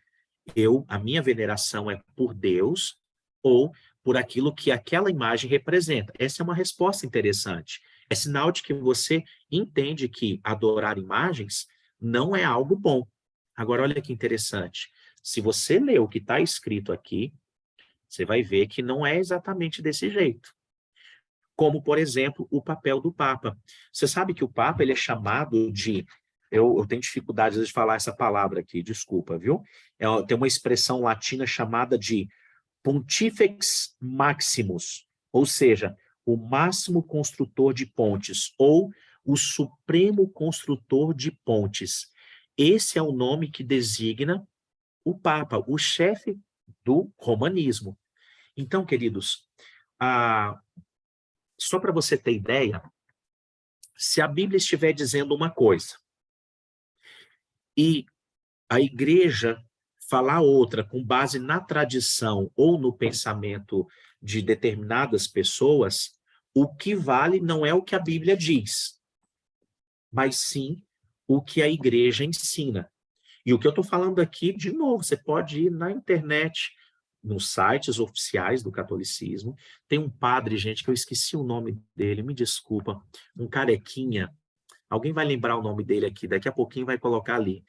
A minha veneração é por Deus ou por aquilo que aquela imagem representa. Essa é uma resposta interessante. É sinal de que você entende que adorar imagens não é algo bom. Agora, olha que interessante. Se você ler o que está escrito aqui, você vai ver que não é exatamente desse jeito. Como, por exemplo, o papel do Papa. Você sabe que o Papa ele é chamado de... Eu tenho dificuldade de falar essa palavra aqui, desculpa, viu? Tem uma expressão latina chamada de Pontifex Maximus, ou seja, o máximo construtor de pontes, ou o supremo construtor de pontes. Esse é o nome que designa o Papa, o chefe do romanismo. Então, queridos, só para você ter ideia, se a Bíblia estiver dizendo uma coisa e a igreja falar outra com base na tradição ou no pensamento de determinadas pessoas, o que vale não é o que a Bíblia diz, mas sim o que a igreja ensina. E o que eu estou falando aqui, de novo, você pode ir na internet, nos sites oficiais do catolicismo. Tem um padre, gente, que eu esqueci o nome dele, me desculpa, um carequinha. Alguém vai lembrar o nome dele aqui, daqui a pouquinho vai colocar ali.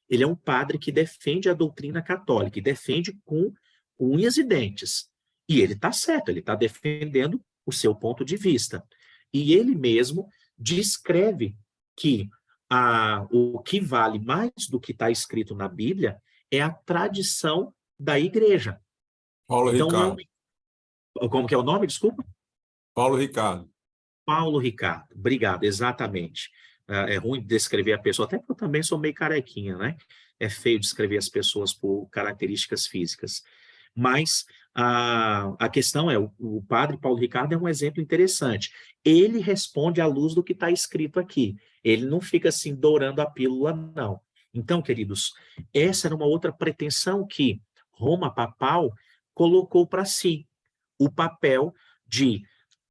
Ele é um padre que defende a doutrina católica, e defende com unhas e dentes. E ele está certo, ele está defendendo o seu ponto de vista. E ele mesmo descreve que o que vale mais do que está escrito na Bíblia é a tradição da igreja. Paulo Então, Ricardo. como que é o nome, desculpa? Paulo Ricardo. Paulo Ricardo, obrigado, exatamente. É ruim descrever a pessoa, até porque eu também sou meio carequinha, né? É feio descrever as pessoas por características físicas. Mas a questão é, o padre Paulo Ricardo é um exemplo interessante. Ele responde à luz do que está escrito aqui. Ele não fica assim dourando a pílula, não. Então, queridos, essa era uma outra pretensão que Roma papal colocou para si. O papel de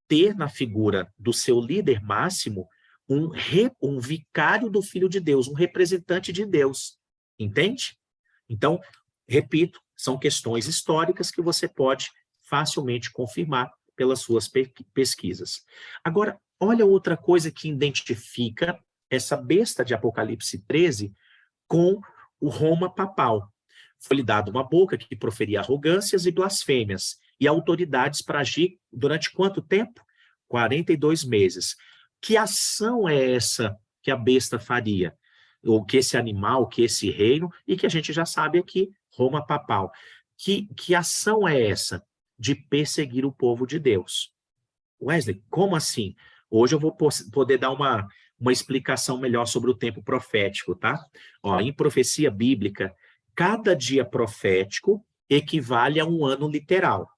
ter na figura do seu líder máximo um vicário do Filho de Deus, um representante de Deus. Entende? Então, repito, são questões históricas que você pode facilmente confirmar pelas suas pesquisas. Agora, olha outra coisa que identifica essa besta de Apocalipse 13 com o Roma papal. Foi-lhe dada uma boca que proferia arrogâncias e blasfêmias, e autoridades para agir durante quanto tempo? 42 meses. Que ação é essa que a besta faria? Ou que esse animal, que esse reino, e que a gente já sabe aqui, Roma papal. Que ação é essa de perseguir o povo de Deus? Wesley, como assim? Hoje eu vou poder dar uma explicação melhor sobre o tempo profético, tá? Ó, em profecia bíblica, cada dia profético equivale a um ano literal.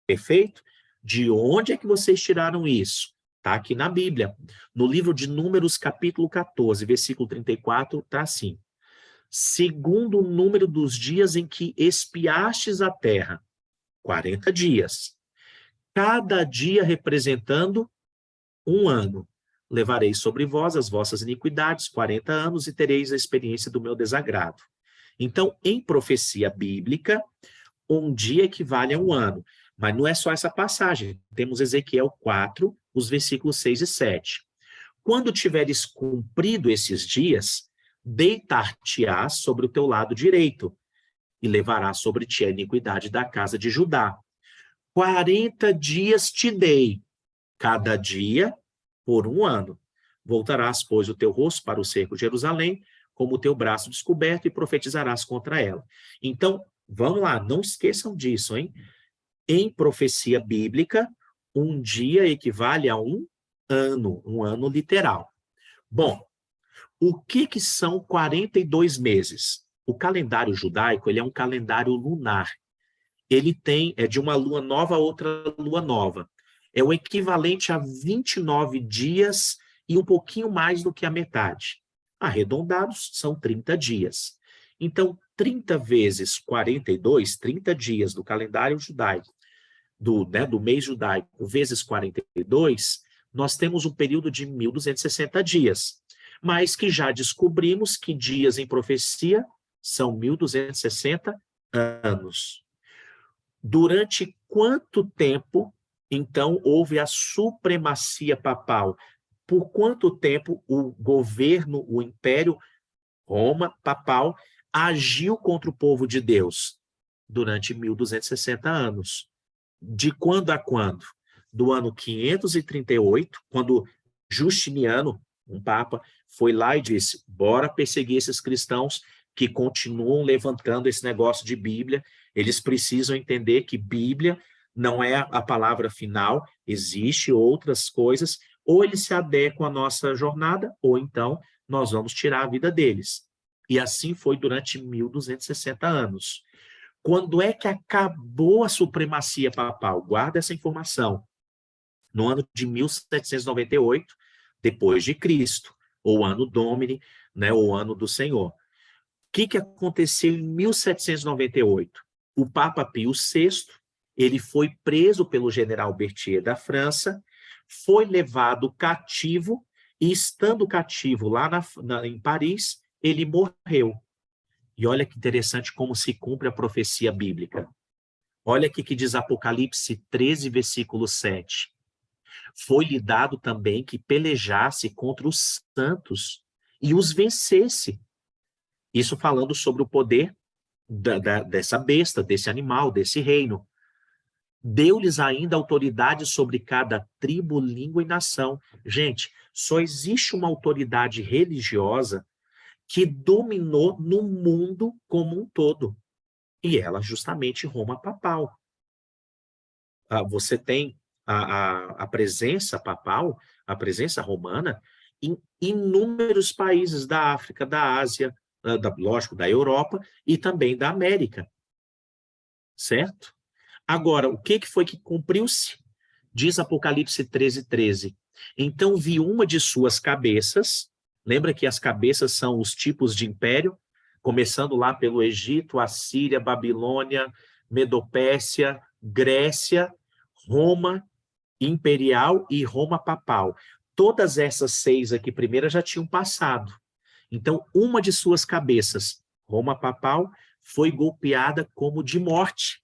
Perfeito? De onde é que vocês tiraram isso? Está aqui na Bíblia. No livro de Números, capítulo 14, versículo 34, está assim. Segundo o número dos dias em que espiastes a terra, 40 dias. Cada dia representando um ano. Levarei sobre vós as vossas iniquidades, 40 anos, e tereis a experiência do meu desagrado. Então, em profecia bíblica, um dia equivale a um ano. Mas não é só essa passagem. Temos Ezequiel 4, os versículos 6 e 7. Quando tiveres cumprido esses dias, deitar-te-ás sobre o teu lado direito, e levarás sobre ti a iniquidade da casa de Judá. 40 dias te dei, cada dia por um ano. Voltarás, pois, o teu rosto para o cerco de Jerusalém, como o teu braço descoberto, e profetizarás contra ela. Então, vamos lá, não esqueçam disso, hein? Em profecia bíblica, um dia equivale a um ano literal. Bom, o que são 42 meses? O calendário judaico, ele é um calendário lunar. Ele é de uma lua nova a outra lua nova. É o equivalente a 29 dias e um pouquinho mais do que a metade. Arredondados, são 30 dias. Então, 30 vezes 42, 30 dias do calendário judaico, do mês judaico, vezes 42, nós temos um período de 1.260 dias, mas que já descobrimos que dias em profecia são 1.260 anos. Durante quanto tempo, então, houve a supremacia papal? Por quanto tempo o governo, o Império Roma papal, agiu contra o povo de Deus? Durante 1.260 anos. De quando a quando? Do ano 538, quando Justiniano, um papa, foi lá e disse: bora perseguir esses cristãos que continuam levantando esse negócio de Bíblia. Eles precisam entender que Bíblia não é a palavra final, existe outras coisas, ou eles se adequam à nossa jornada, ou então nós vamos tirar a vida deles. E assim foi durante 1.260 anos. Quando é que acabou a supremacia papal? Guarda essa informação. No ano de 1798, depois de Cristo, ou ano Domini, né, ou ano do Senhor. O que aconteceu em 1798? O Papa Pio VI, ele foi preso pelo general Berthier da França, foi levado cativo, e estando cativo lá em Paris, ele morreu. E olha que interessante como se cumpre a profecia bíblica. Olha aqui que diz Apocalipse 13, versículo 7. Foi-lhe dado também que pelejasse contra os santos e os vencesse. Isso falando sobre o poder dessa besta, desse animal, desse reino. Deu-lhes ainda autoridade sobre cada tribo, língua e nação. Gente, só existe uma autoridade religiosa que dominou no mundo como um todo. E ela justamente Roma papal. Você tem a presença papal, a presença romana, em inúmeros países da África, da Ásia, lógico, da Europa e também da América. Certo? Agora, o que foi que cumpriu-se? Diz Apocalipse 13, 13. Então vi uma de suas cabeças, lembra que as cabeças são os tipos de império, começando lá pelo Egito, Assíria, Babilônia, Medopécia, Grécia, Roma imperial e Roma papal. Todas essas 6 aqui primeiras já tinham passado. Então, uma de suas cabeças, Roma papal, foi golpeada como de morte.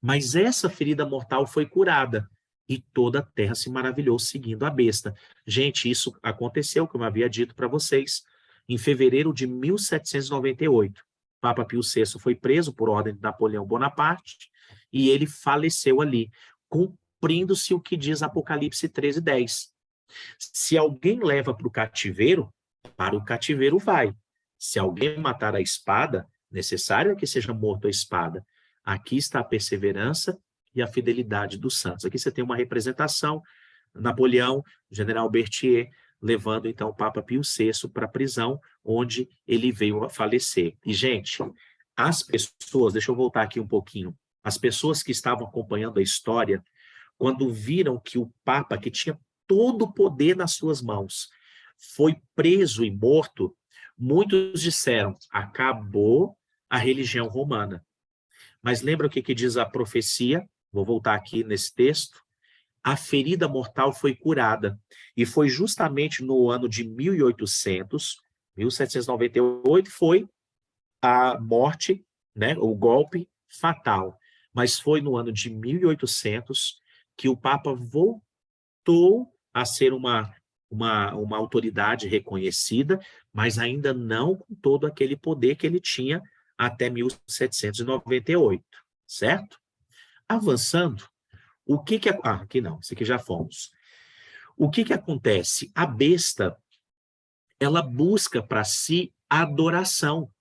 Mas essa ferida mortal foi curada e toda a terra se maravilhou seguindo a besta. Gente, isso aconteceu, como eu havia dito para vocês, em fevereiro de 1798. Papa Pio VI foi preso por ordem de Napoleão Bonaparte e ele faleceu ali, cumprindo-se o que diz Apocalipse 13, 10. Se alguém leva para o cativeiro vai. Se alguém matar a espada, necessário é que seja morto a espada. Aqui está a perseverança e a fidelidade dos santos. Aqui você tem uma representação, Napoleão, general Berthier, levando então o Papa Pio VI para a prisão, onde ele veio a falecer. E, gente, as pessoas, deixa eu voltar aqui um pouquinho, as pessoas que estavam acompanhando a história, quando viram que o Papa, que tinha todo o poder nas suas mãos, foi preso e morto, muitos disseram, acabou a religião romana. Mas lembra o que diz a profecia? Vou voltar aqui nesse texto. A ferida mortal foi curada. E foi justamente no ano de 1798, foi a morte, né, o golpe fatal. Mas foi no ano de 1800 que o Papa voltou a ser uma autoridade reconhecida, mas ainda não com todo aquele poder que ele tinha até 1798, certo? Avançando, aqui não, esse aqui já fomos. O que acontece? A besta, ela busca para si adoração.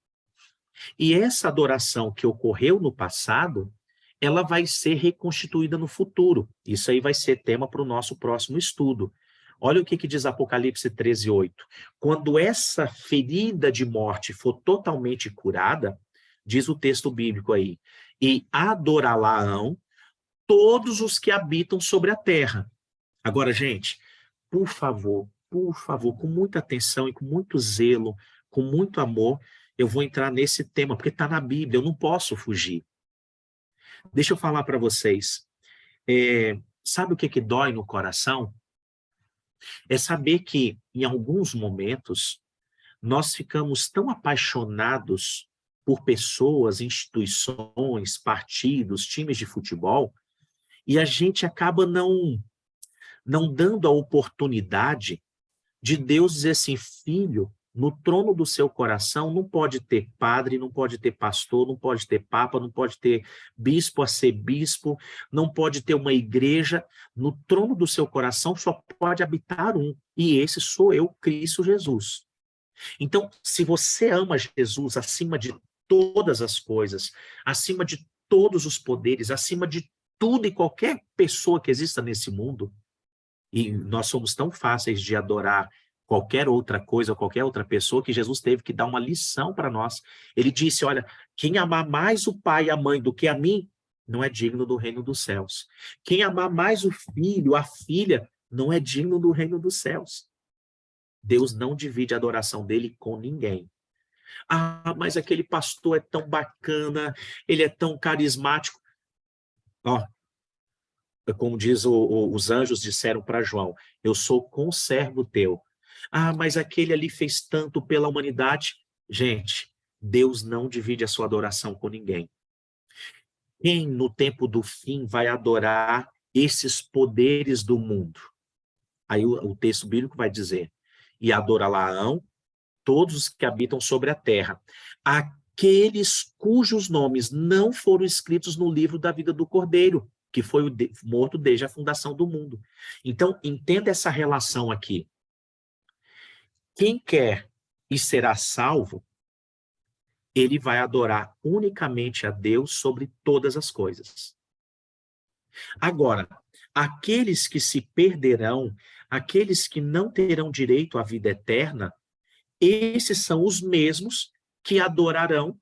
E essa adoração que ocorreu no passado, ela vai ser reconstituída no futuro. Isso aí vai ser tema para o nosso próximo estudo. Olha o que diz Apocalipse 13, 8. Quando essa ferida de morte for totalmente curada, diz o texto bíblico aí, e adorá-la-ão todos os que habitam sobre a terra. Agora, gente, por favor, com muita atenção e com muito zelo, com muito amor, eu vou entrar nesse tema, porque está na Bíblia, eu não posso fugir. Deixa eu falar para vocês. Sabe o que dói no coração? É saber que, em alguns momentos, nós ficamos tão apaixonados por pessoas, instituições, partidos, times de futebol, e a gente acaba não dando a oportunidade de Deus dizer assim, filho, no trono do seu coração não pode ter padre, não pode ter pastor, não pode ter papa, não pode ter bispo, arcebispo, não pode ter uma igreja. No trono do seu coração só pode habitar um, e esse sou eu, Cristo Jesus. Então, se você ama Jesus acima de todas as coisas, acima de todos os poderes, acima de tudo e qualquer pessoa que exista nesse mundo, e nós somos tão fáceis de adorar qualquer outra coisa, qualquer outra pessoa, que Jesus teve que dar uma lição para nós. Ele disse, olha, quem amar mais o pai e a mãe do que a mim, não é digno do reino dos céus. Quem amar mais o filho, a filha, não é digno do reino dos céus. Deus não divide a adoração dele com ninguém. Ah, mas aquele pastor é tão bacana, ele é tão carismático. Ó, como diz os anjos disseram para João, eu sou conservo teu. Ah, mas aquele ali fez tanto pela humanidade. Gente, Deus não divide a sua adoração com ninguém. Quem no tempo do fim vai adorar esses poderes do mundo? Aí o texto bíblico vai dizer, e adorá-la-ão todos os que habitam sobre a terra, aqueles cujos nomes não foram escritos no livro da vida do Cordeiro, que foi morto desde a fundação do mundo. Então, entenda essa relação aqui. Quem quer e será salvo, ele vai adorar unicamente a Deus sobre todas as coisas. Agora, aqueles que se perderão, aqueles que não terão direito à vida eterna, esses são os mesmos que adorarão,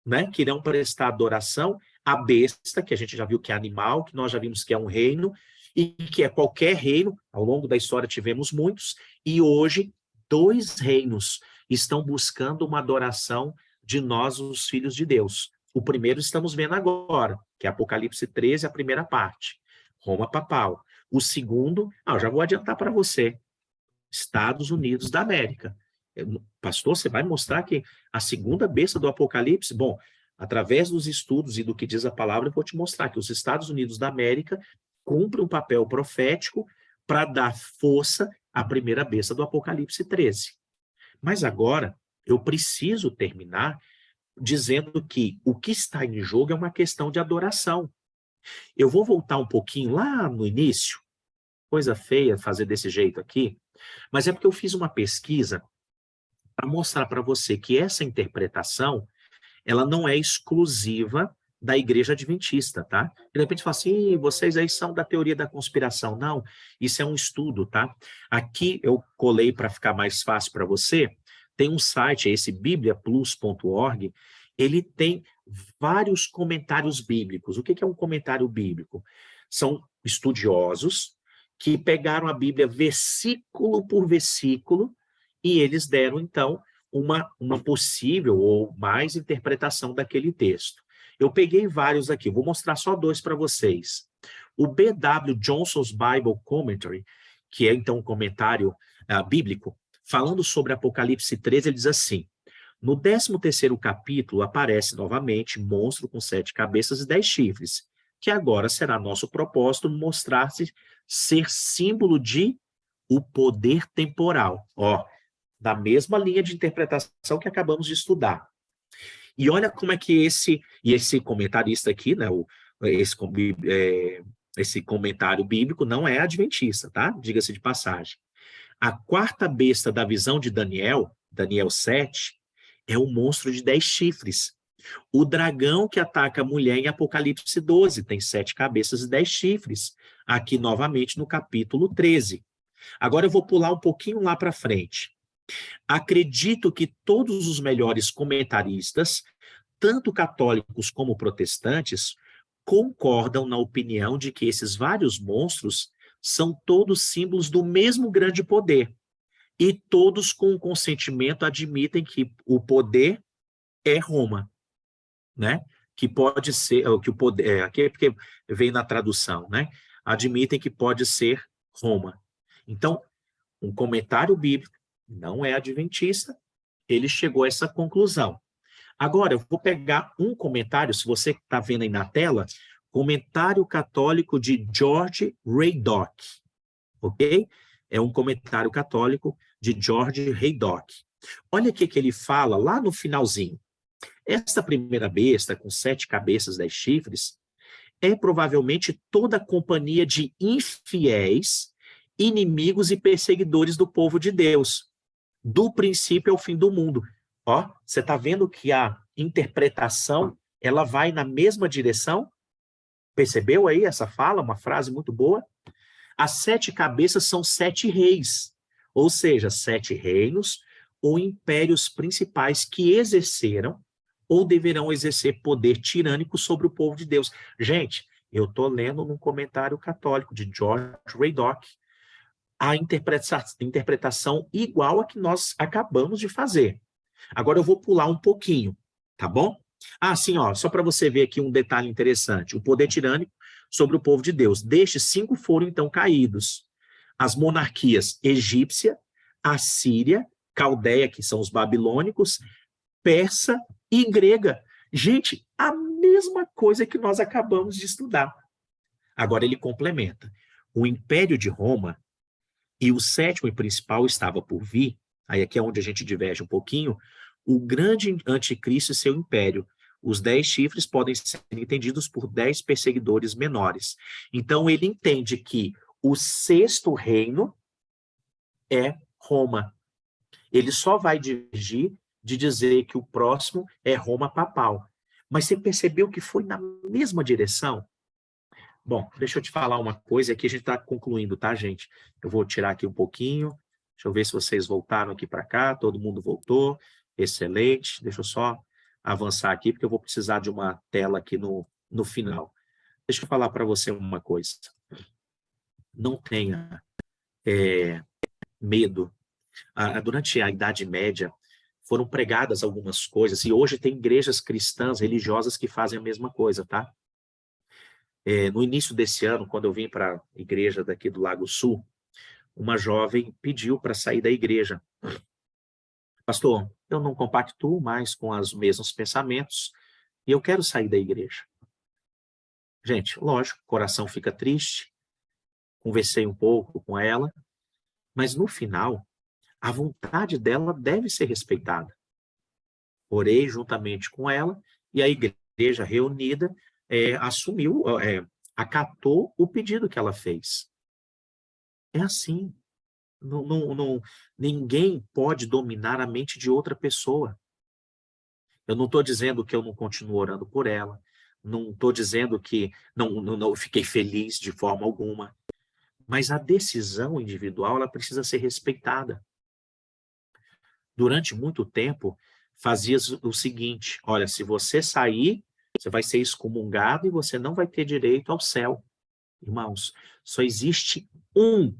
né, que irão prestar adoração à besta, que a gente já viu que é animal, que nós já vimos que é um reino, e que é qualquer reino. Ao longo da história tivemos muitos, e hoje 2 reinos estão buscando uma adoração de nós, os filhos de Deus. O primeiro estamos vendo agora, que é Apocalipse 13, a primeira parte, Roma papal. O segundo, eu já vou adiantar para você, Estados Unidos da América. Pastor, você vai mostrar que a segunda besta do Apocalipse, bom, através dos estudos e do que diz a palavra, eu vou te mostrar que os Estados Unidos da América cumprem um papel profético para dar força à primeira besta do Apocalipse 13. Mas agora, eu preciso terminar dizendo que o que está em jogo é uma questão de adoração. Eu vou voltar um pouquinho lá no início, coisa feia fazer desse jeito aqui, mas é porque eu fiz uma pesquisa para mostrar para você que essa interpretação, ela não é exclusiva da Igreja Adventista, tá? De repente fala assim, vocês aí são da teoria da conspiração. Não, isso é um estudo, tá? Aqui eu colei para ficar mais fácil para você, tem um site, esse bibliaplus.org, ele tem vários comentários bíblicos. O que é um comentário bíblico? São estudiosos que pegaram a Bíblia versículo por versículo e eles deram, então, uma possível ou mais interpretação daquele texto. Eu peguei vários aqui, vou mostrar só 2 para vocês. O B.W. Johnson's Bible Commentary, que é, então, um comentário bíblico, falando sobre Apocalipse 13, ele diz assim, no 13º capítulo aparece novamente monstro com 7 cabeças e 10 chifres, que agora será nosso propósito mostrar-se ser símbolo de o poder temporal. Ó, da mesma linha de interpretação que acabamos de estudar. E olha como é que esse comentarista aqui, né, esse comentário bíblico não é adventista, tá? Diga-se de passagem. A 4ª besta da visão de Daniel, Daniel 7, é o monstro de 10 chifres. O dragão que ataca a mulher em Apocalipse 12 tem 7 cabeças e 10 chifres. Aqui, novamente, no capítulo 13. Agora eu vou pular um pouquinho lá para frente. Acredito que todos os melhores comentaristas, tanto católicos como protestantes, concordam na opinião de que esses vários monstros são todos símbolos do mesmo grande poder. E todos, com o consentimento, admitem que o poder é Roma, né? Que pode ser, que o poder, aqui é porque vem na tradução, né? Admitem que pode ser Roma. Então, um comentário bíblico, não é adventista, ele chegou a essa conclusão. Agora, eu vou pegar um comentário, se você está vendo aí na tela, comentário católico de George Raydock, ok? É um comentário católico de George Raydock. Olha o que ele fala lá no finalzinho. Esta primeira besta, com 7 cabeças, 10 chifres, é provavelmente toda a companhia de infiéis, inimigos e perseguidores do povo de Deus, do princípio ao fim do mundo. Ó, você está vendo que a interpretação, ela vai na mesma direção? Percebeu aí essa fala? Uma frase muito boa. As 7 cabeças são 7 reis, ou seja, 7 reinos ou impérios principais que exerceram ou deverão exercer poder tirânico sobre o povo de Deus. Gente, eu estou lendo num comentário católico de George Raydock a interpretação igual a que nós acabamos de fazer. Agora eu vou pular um pouquinho, tá bom? Ah, sim, ó, só para você ver aqui um detalhe interessante. O poder tirânico sobre o povo de Deus. Destes 5 foram então caídos. As monarquias egípcia, assíria, caldeia, que são os babilônicos, persa e grega. Gente, a mesma coisa que nós acabamos de estudar. Agora ele complementa. O Império de Roma e o 7º e principal estava por vir, aí aqui é onde a gente diverge um pouquinho, o grande anticristo e seu império. Os 10 chifres podem ser entendidos por 10 perseguidores menores. Então ele entende que o 6º reino é Roma. Ele só vai divergir de dizer que o próximo é Roma papal. Mas você percebeu que foi na mesma direção? Bom, deixa eu te falar uma coisa, aqui a gente está concluindo, tá, gente? Eu vou tirar aqui um pouquinho, deixa eu ver se vocês voltaram aqui para cá, todo mundo voltou, excelente. Deixa eu só avançar aqui, porque eu vou precisar de uma tela aqui no final. Deixa eu falar para você uma coisa. Não tenha medo. Durante a Idade Média, foram pregadas algumas coisas, e hoje tem igrejas cristãs, religiosas, que fazem a mesma coisa, tá? No início desse ano, quando eu vim para a igreja daqui do Lago Sul, uma jovem pediu para sair da igreja. Pastor, eu não compactuo mais com os mesmos pensamentos e eu quero sair da igreja. Gente, lógico, o coração fica triste, conversei um pouco com ela, mas no final, a vontade dela deve ser respeitada. Orei juntamente com ela e a igreja reunida acatou o pedido que ela fez. É assim. Ninguém pode dominar a mente de outra pessoa. Eu não estou dizendo que eu não continuo orando por ela, não estou dizendo que não fiquei feliz de forma alguma, mas a decisão individual ela precisa ser respeitada. Durante muito tempo, fazia o seguinte, olha, se você sair, você vai ser excomungado e você não vai ter direito ao céu. Irmãos, só existe um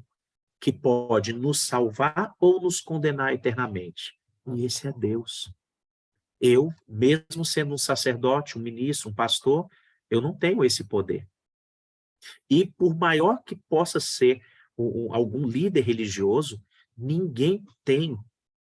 que pode nos salvar ou nos condenar eternamente. E esse é Deus. Eu, mesmo sendo um sacerdote, um ministro, um pastor, eu não tenho esse poder. E por maior que possa ser algum líder religioso, ninguém tem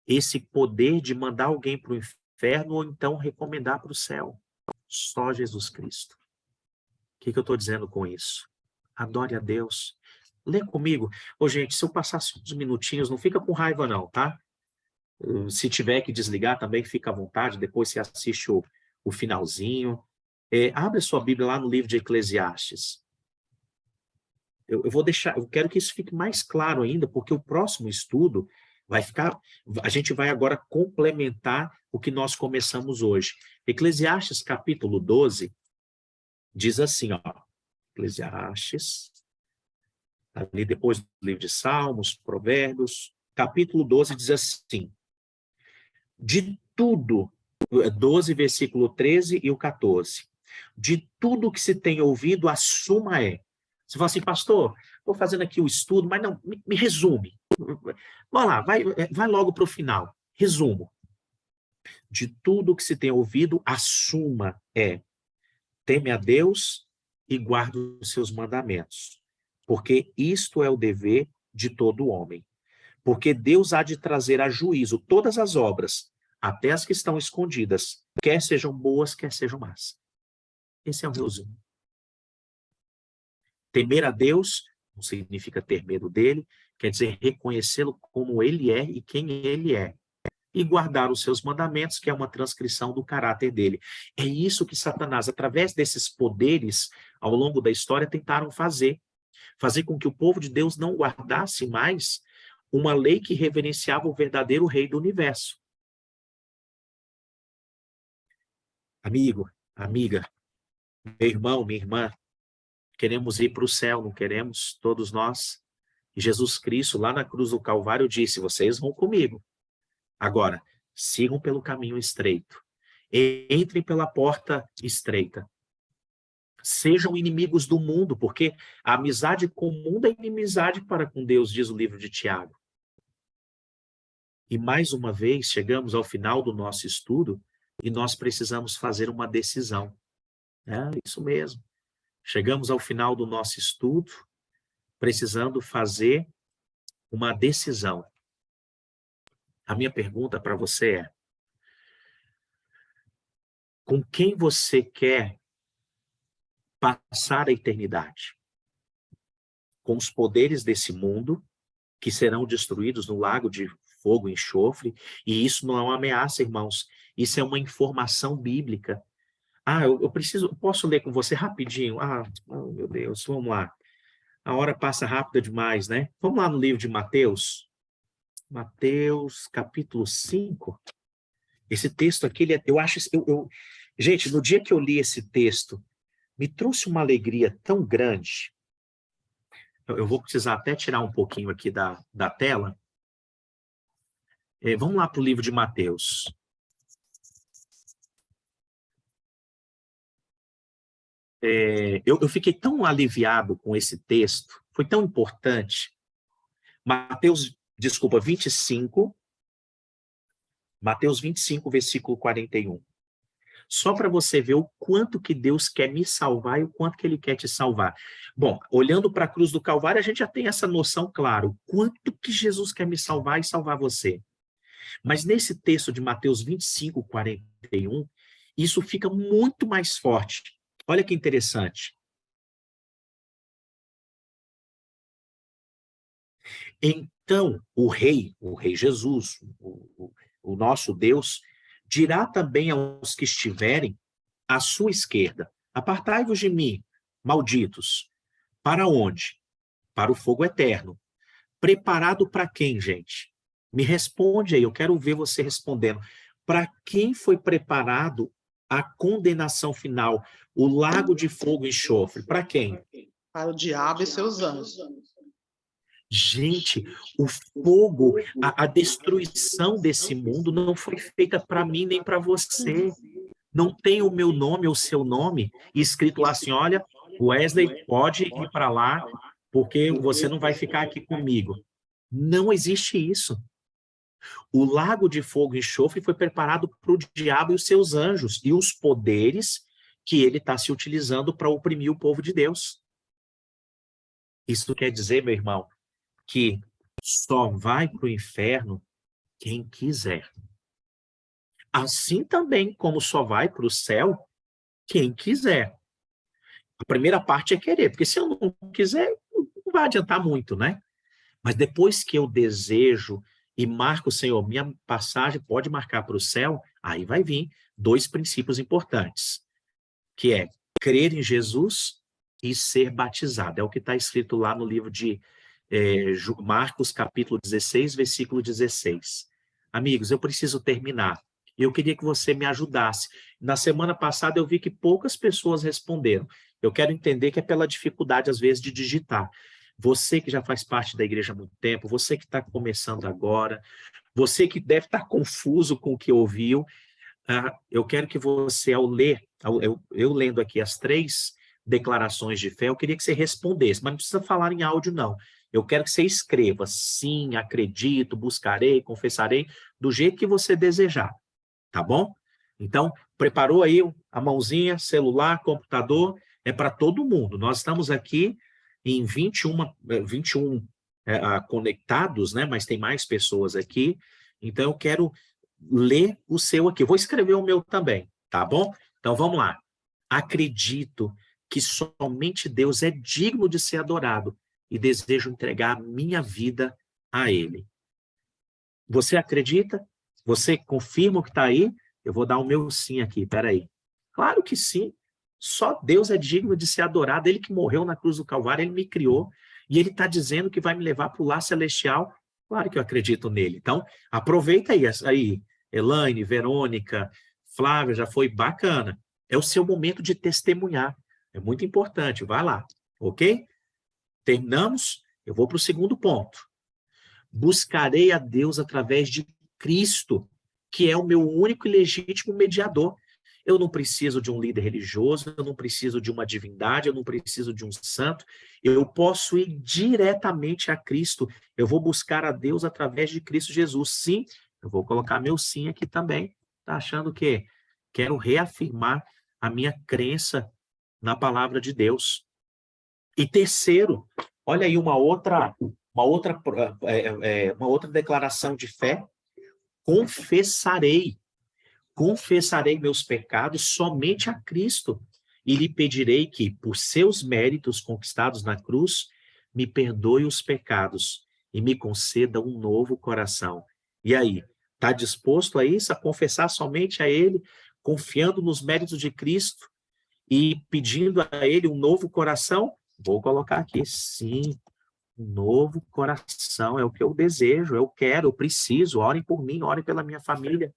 esse poder de mandar alguém para o inferno ou então recomendar para o céu. Só Jesus Cristo. O que eu estou dizendo com isso? Adore a Deus. Lê comigo. Ô, gente, se eu passasse uns minutinhos, não fica com raiva não, tá? Se tiver que desligar também, fica à vontade. Depois você assiste o finalzinho. Abre a sua Bíblia lá no livro de Eclesiastes. Eu vou deixar, eu quero que isso fique mais claro ainda, porque o próximo estudo a gente vai agora complementar o que nós começamos hoje. Eclesiastes capítulo 12 diz assim, ó, Eclesiastes, ali depois do livro de Salmos, Provérbios, capítulo 12 diz assim, de tudo, 12, versículo 13 e o 14, de tudo que se tem ouvido, a suma é. Você fala assim, pastor, estou fazendo aqui o estudo, mas não, me resume. Vamos lá, vai logo para o final. Resumo. de tudo que se tem ouvido, a suma é: teme a Deus e guarda os seus mandamentos, porque isto é o dever de todo homem. Porque Deus há de trazer a juízo todas as obras, até as que estão escondidas, quer sejam boas, quer sejam más. Esse é o resumo. Temer a Deus não significa ter medo dele, quer dizer reconhecê-lo como ele é e quem ele é. E guardar os seus mandamentos, que é uma transcrição do caráter dele. É isso que Satanás, através desses poderes, ao longo da história, tentaram fazer. Fazer com que o povo de Deus não guardasse mais uma lei que reverenciava o verdadeiro rei do universo. Amigo, amiga, meu irmão, minha irmã, queremos ir para o céu, não queremos? Todos nós. E Jesus Cristo, lá na cruz do Calvário, disse: vocês vão comigo. Agora, sigam pelo caminho estreito. Entrem pela porta estreita. Sejam inimigos do mundo, porque a amizade com o mundo é inimizade para com Deus, diz o livro de Tiago. E mais uma vez, chegamos ao final do nosso estudo e nós precisamos fazer uma decisão. É isso mesmo. Chegamos ao final do nosso estudo, precisando fazer uma decisão. A minha pergunta para você é: com quem você quer passar a eternidade? Com os poderes desse mundo, que serão destruídos no lago de fogo e enxofre, e isso não é uma ameaça, irmãos, isso é uma informação bíblica. Eu posso ler com você rapidinho? Oh, meu Deus, vamos lá. A hora passa rápida demais, né? Vamos lá no livro de Mateus. Mateus, capítulo 5. Esse texto aqui, gente, no dia que eu li esse texto, me trouxe uma alegria tão grande. Eu vou precisar até tirar um pouquinho aqui da tela. Vamos lá para o livro de Mateus. Eu fiquei tão aliviado com esse texto, foi tão importante. Mateus 25, versículo 41. Só para você ver o quanto que Deus quer me salvar e o quanto que Ele quer te salvar. Bom, olhando para a cruz do Calvário, a gente já tem essa noção, claro, quanto que Jesus quer me salvar e salvar você. Mas nesse texto de Mateus 25, 41, isso fica muito mais forte. Olha que interessante. Então, o rei Jesus, o nosso Deus, dirá também aos que estiverem à sua esquerda: apartai-vos de mim, malditos. Para onde? Para o fogo eterno. Preparado para quem, gente? Me responde aí, eu quero ver você respondendo. Para quem foi preparado a condenação final, o lago de fogo e enxofre? Para quem? Para o diabo e seus anjos. Gente, o fogo, a destruição desse mundo não foi feita para mim nem para você. Não tem o meu nome ou o seu nome escrito lá assim: olha, Wesley, pode ir para lá, porque você não vai ficar aqui comigo. Não existe isso. O lago de fogo e enxofre foi preparado para o diabo e os seus anjos, e os poderes que ele está se utilizando para oprimir o povo de Deus. Isso quer dizer, meu irmão, que só vai para o inferno quem quiser. Assim também como só vai para o céu quem quiser. A primeira parte é querer, porque se eu não quiser, não vai adiantar muito, né? Mas depois que eu desejo e marco, Senhor, minha passagem pode marcar para o céu, aí vai vir 2 princípios importantes, que é crer em Jesus e ser batizado. É o que está escrito lá no livro de Marcos, capítulo 16, versículo 16. Amigos, eu preciso terminar. Eu queria que você me ajudasse. Na semana passada eu vi que poucas pessoas responderam. Eu quero entender que é pela dificuldade, às vezes, de digitar. Você que já faz parte da igreja há muito tempo, você que está começando agora, você que deve estar confuso com o que ouviu, eu quero que você, ao ler, eu lendo aqui as 3 declarações de fé, eu queria que você respondesse, mas não precisa falar em áudio, não. Eu quero que você escreva: sim, acredito, buscarei, confessarei, do jeito que você desejar. tá bom? Então, preparou aí a mãozinha, celular, computador, é para todo mundo. Nós estamos aqui em 21 conectados, né? Mas tem mais pessoas aqui. Então, eu quero ler o seu aqui. Vou escrever o meu também, tá bom? Então, vamos lá. Acredito que somente Deus é digno de ser adorado e desejo entregar a minha vida a Ele. Você acredita? Você confirma o que está aí? Eu vou dar o meu sim aqui, peraí. Claro que sim. Só Deus é digno de ser adorado. Ele que morreu na cruz do Calvário, Ele me criou. E Ele está dizendo que vai me levar para o lar celestial. Claro que eu acredito nele. Então, aproveita aí, Elaine, Verônica, Flávia, já foi bacana. É o seu momento de testemunhar. É muito importante. Vai lá, ok? Terminamos? Eu vou para o segundo ponto. Buscarei a Deus através de Cristo, que é o meu único e legítimo mediador. Eu não preciso de um líder religioso, eu não preciso de uma divindade, eu não preciso de um santo. Eu posso ir diretamente a Cristo. Eu vou buscar a Deus através de Cristo Jesus. Sim, eu vou colocar meu sim aqui também. Tá achando que quero reafirmar a minha crença na palavra de Deus. E terceiro, olha aí uma outra declaração de fé. Confessarei meus pecados somente a Cristo e lhe pedirei que, por seus méritos conquistados na cruz, me perdoe os pecados e me conceda um novo coração. E aí, está disposto a isso, a confessar somente a Ele, confiando nos méritos de Cristo e pedindo a Ele um novo coração? Vou colocar aqui, sim, um novo coração, é o que eu desejo, eu quero, eu preciso, orem por mim, orem pela minha família.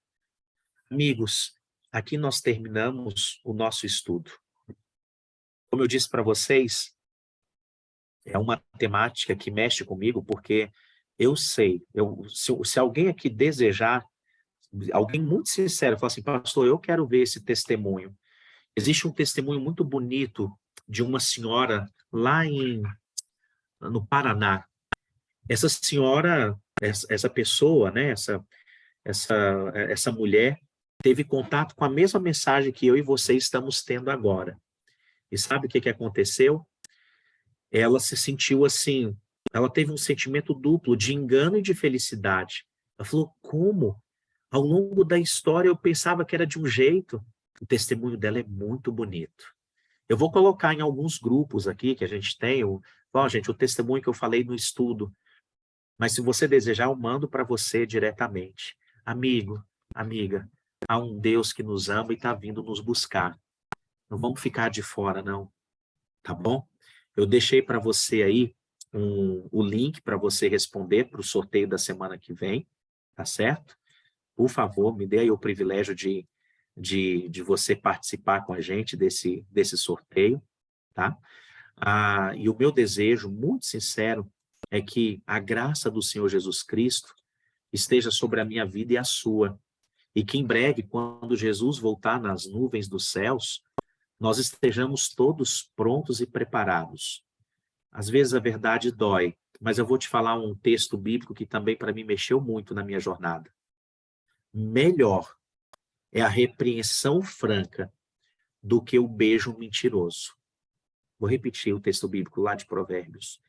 Amigos, aqui nós terminamos o nosso estudo. Como eu disse para vocês, é uma temática que mexe comigo, porque eu sei, se alguém aqui desejar, alguém muito sincero, falar assim, pastor, eu quero ver esse testemunho. Existe um testemunho muito bonito de uma senhora lá no Paraná. Essa senhora, essa pessoa, né, essa mulher, teve contato com a mesma mensagem que eu e você estamos tendo agora. E sabe o que aconteceu? Ela se sentiu assim, ela teve um sentimento duplo de engano e de felicidade. Ela falou, como? Ao longo da história eu pensava que era de um jeito. O testemunho dela é muito bonito. Eu vou colocar em alguns grupos aqui que a gente tem, gente, o testemunho que eu falei no estudo. Mas se você desejar, eu mando para você diretamente. Amigo, amiga, há um Deus que nos ama e está vindo nos buscar. Não vamos ficar de fora, não. Tá bom? Eu deixei para você aí o link para você responder para o sorteio da semana que vem, tá certo? Por favor, me dê aí o privilégio de você participar com a gente desse sorteio, tá? E o meu desejo, muito sincero, é que a graça do Senhor Jesus Cristo esteja sobre a minha vida e a sua, e que em breve, quando Jesus voltar nas nuvens dos céus, nós estejamos todos prontos e preparados. Às vezes a verdade dói, mas eu vou te falar um texto bíblico que também para mim mexeu muito na minha jornada. Melhor é a repreensão franca do que o beijo mentiroso. Vou repetir o texto bíblico lá de Provérbios.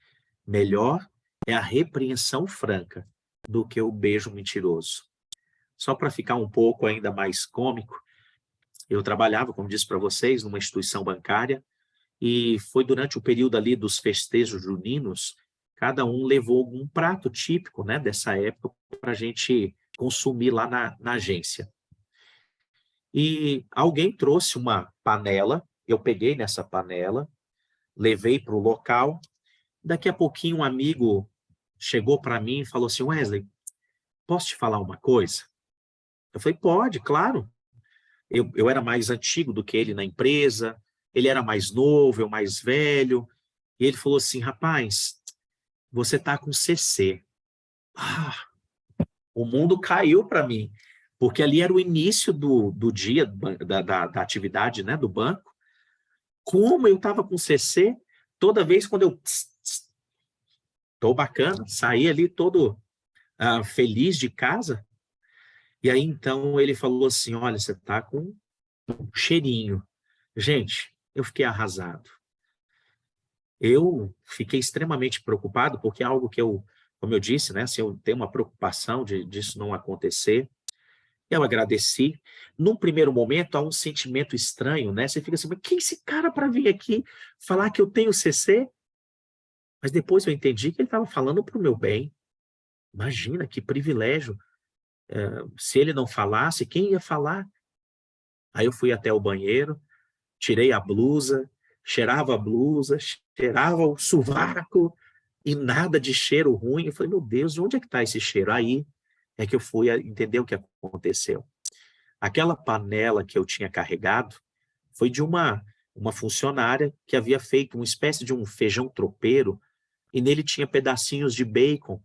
Melhor é a repreensão franca do que o beijo mentiroso. Só para ficar um pouco ainda mais cômico, eu trabalhava, como disse para vocês, numa instituição bancária, e foi durante o período ali dos festejos juninos, cada um levou algum prato típico, né, dessa época para a gente consumir lá na agência. E alguém trouxe uma panela, eu peguei nessa panela, levei para o local. Daqui a pouquinho um amigo chegou para mim e falou assim, Wesley, posso te falar uma coisa? Eu falei, pode, claro. Eu era mais antigo do que ele na empresa, ele era mais novo, eu mais velho, e ele falou assim, rapaz, você tá com CC. O mundo caiu para mim, porque ali era o início do dia, da atividade, né, do banco. Como eu estava com CC, toda vez quando eu... Tô bacana, saí ali todo feliz de casa, E aí, então, ele falou assim, olha, você está com um cheirinho. Gente, eu fiquei arrasado. Eu fiquei extremamente preocupado, porque é algo que eu, como eu disse, né, assim, eu tenho uma preocupação disso não acontecer. Eu agradeci. Num primeiro momento, há um sentimento estranho, né? Você fica assim, mas quem é esse cara para vir aqui falar que eu tenho CC? Mas depois eu entendi que ele estava falando para o meu bem. Imagina, que privilégio. Se ele não falasse, quem ia falar? Aí eu fui até o banheiro, tirei a blusa, cheirava a blusa, cheirava o sovaco e nada de cheiro ruim. Eu falei, meu Deus, de onde é que está esse cheiro? Aí é que eu fui entender o que aconteceu. Aquela panela que eu tinha carregado foi de uma funcionária que havia feito uma espécie de um feijão tropeiro e nele tinha pedacinhos de bacon.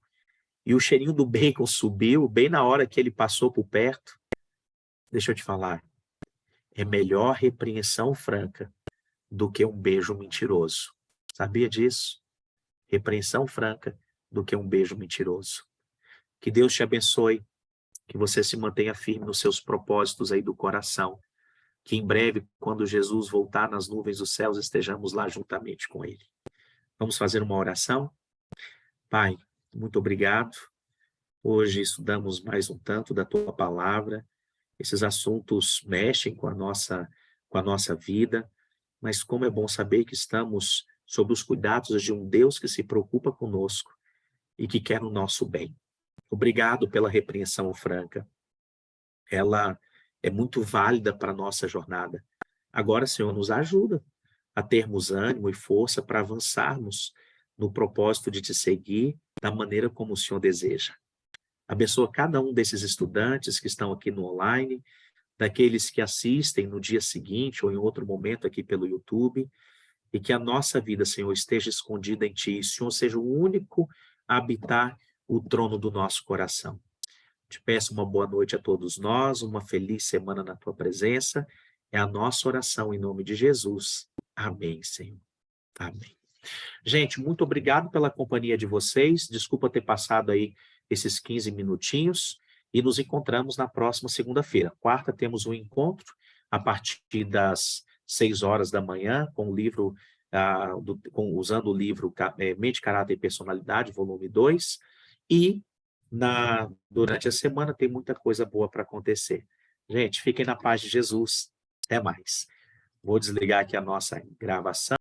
E o cheirinho do bacon subiu bem na hora que ele passou por perto. Deixa eu te falar, é melhor repreensão franca do que um beijo mentiroso. Sabia disso? Repreensão franca do que um beijo mentiroso. Que Deus te abençoe, que você se mantenha firme nos seus propósitos aí do coração, que em breve, quando Jesus voltar nas nuvens dos céus, estejamos lá juntamente com Ele. Vamos fazer uma oração? Pai, muito obrigado. Hoje estudamos mais um tanto da Tua Palavra. Esses assuntos mexem com a nossa vida, mas como é bom saber que estamos sob os cuidados de um Deus que se preocupa conosco e que quer o nosso bem. Obrigado pela repreensão franca. Ela é muito válida para a nossa jornada. Agora, Senhor, nos ajuda a termos ânimo e força para avançarmos no propósito de te seguir da maneira como o Senhor deseja. Abençoa cada um desses estudantes que estão aqui no online, daqueles que assistem no dia seguinte ou em outro momento aqui pelo YouTube, e que a nossa vida, Senhor, esteja escondida em Ti, e o Senhor seja o único a habitar o trono do nosso coração. Te peço uma boa noite a todos nós, uma feliz semana na Tua presença. É a nossa oração em nome de Jesus. Amém, Senhor. Amém. Gente, muito obrigado pela companhia de vocês. Desculpa ter passado aí esses 15 minutinhos. E nos encontramos na próxima segunda-feira. Quarta temos um encontro a partir das 6 horas da manhã com o livro, usando o livro Mente, Caráter e Personalidade, volume 2. E durante a semana tem muita coisa boa para acontecer. Gente, fiquem na paz de Jesus. Até mais. Vou desligar aqui a nossa gravação.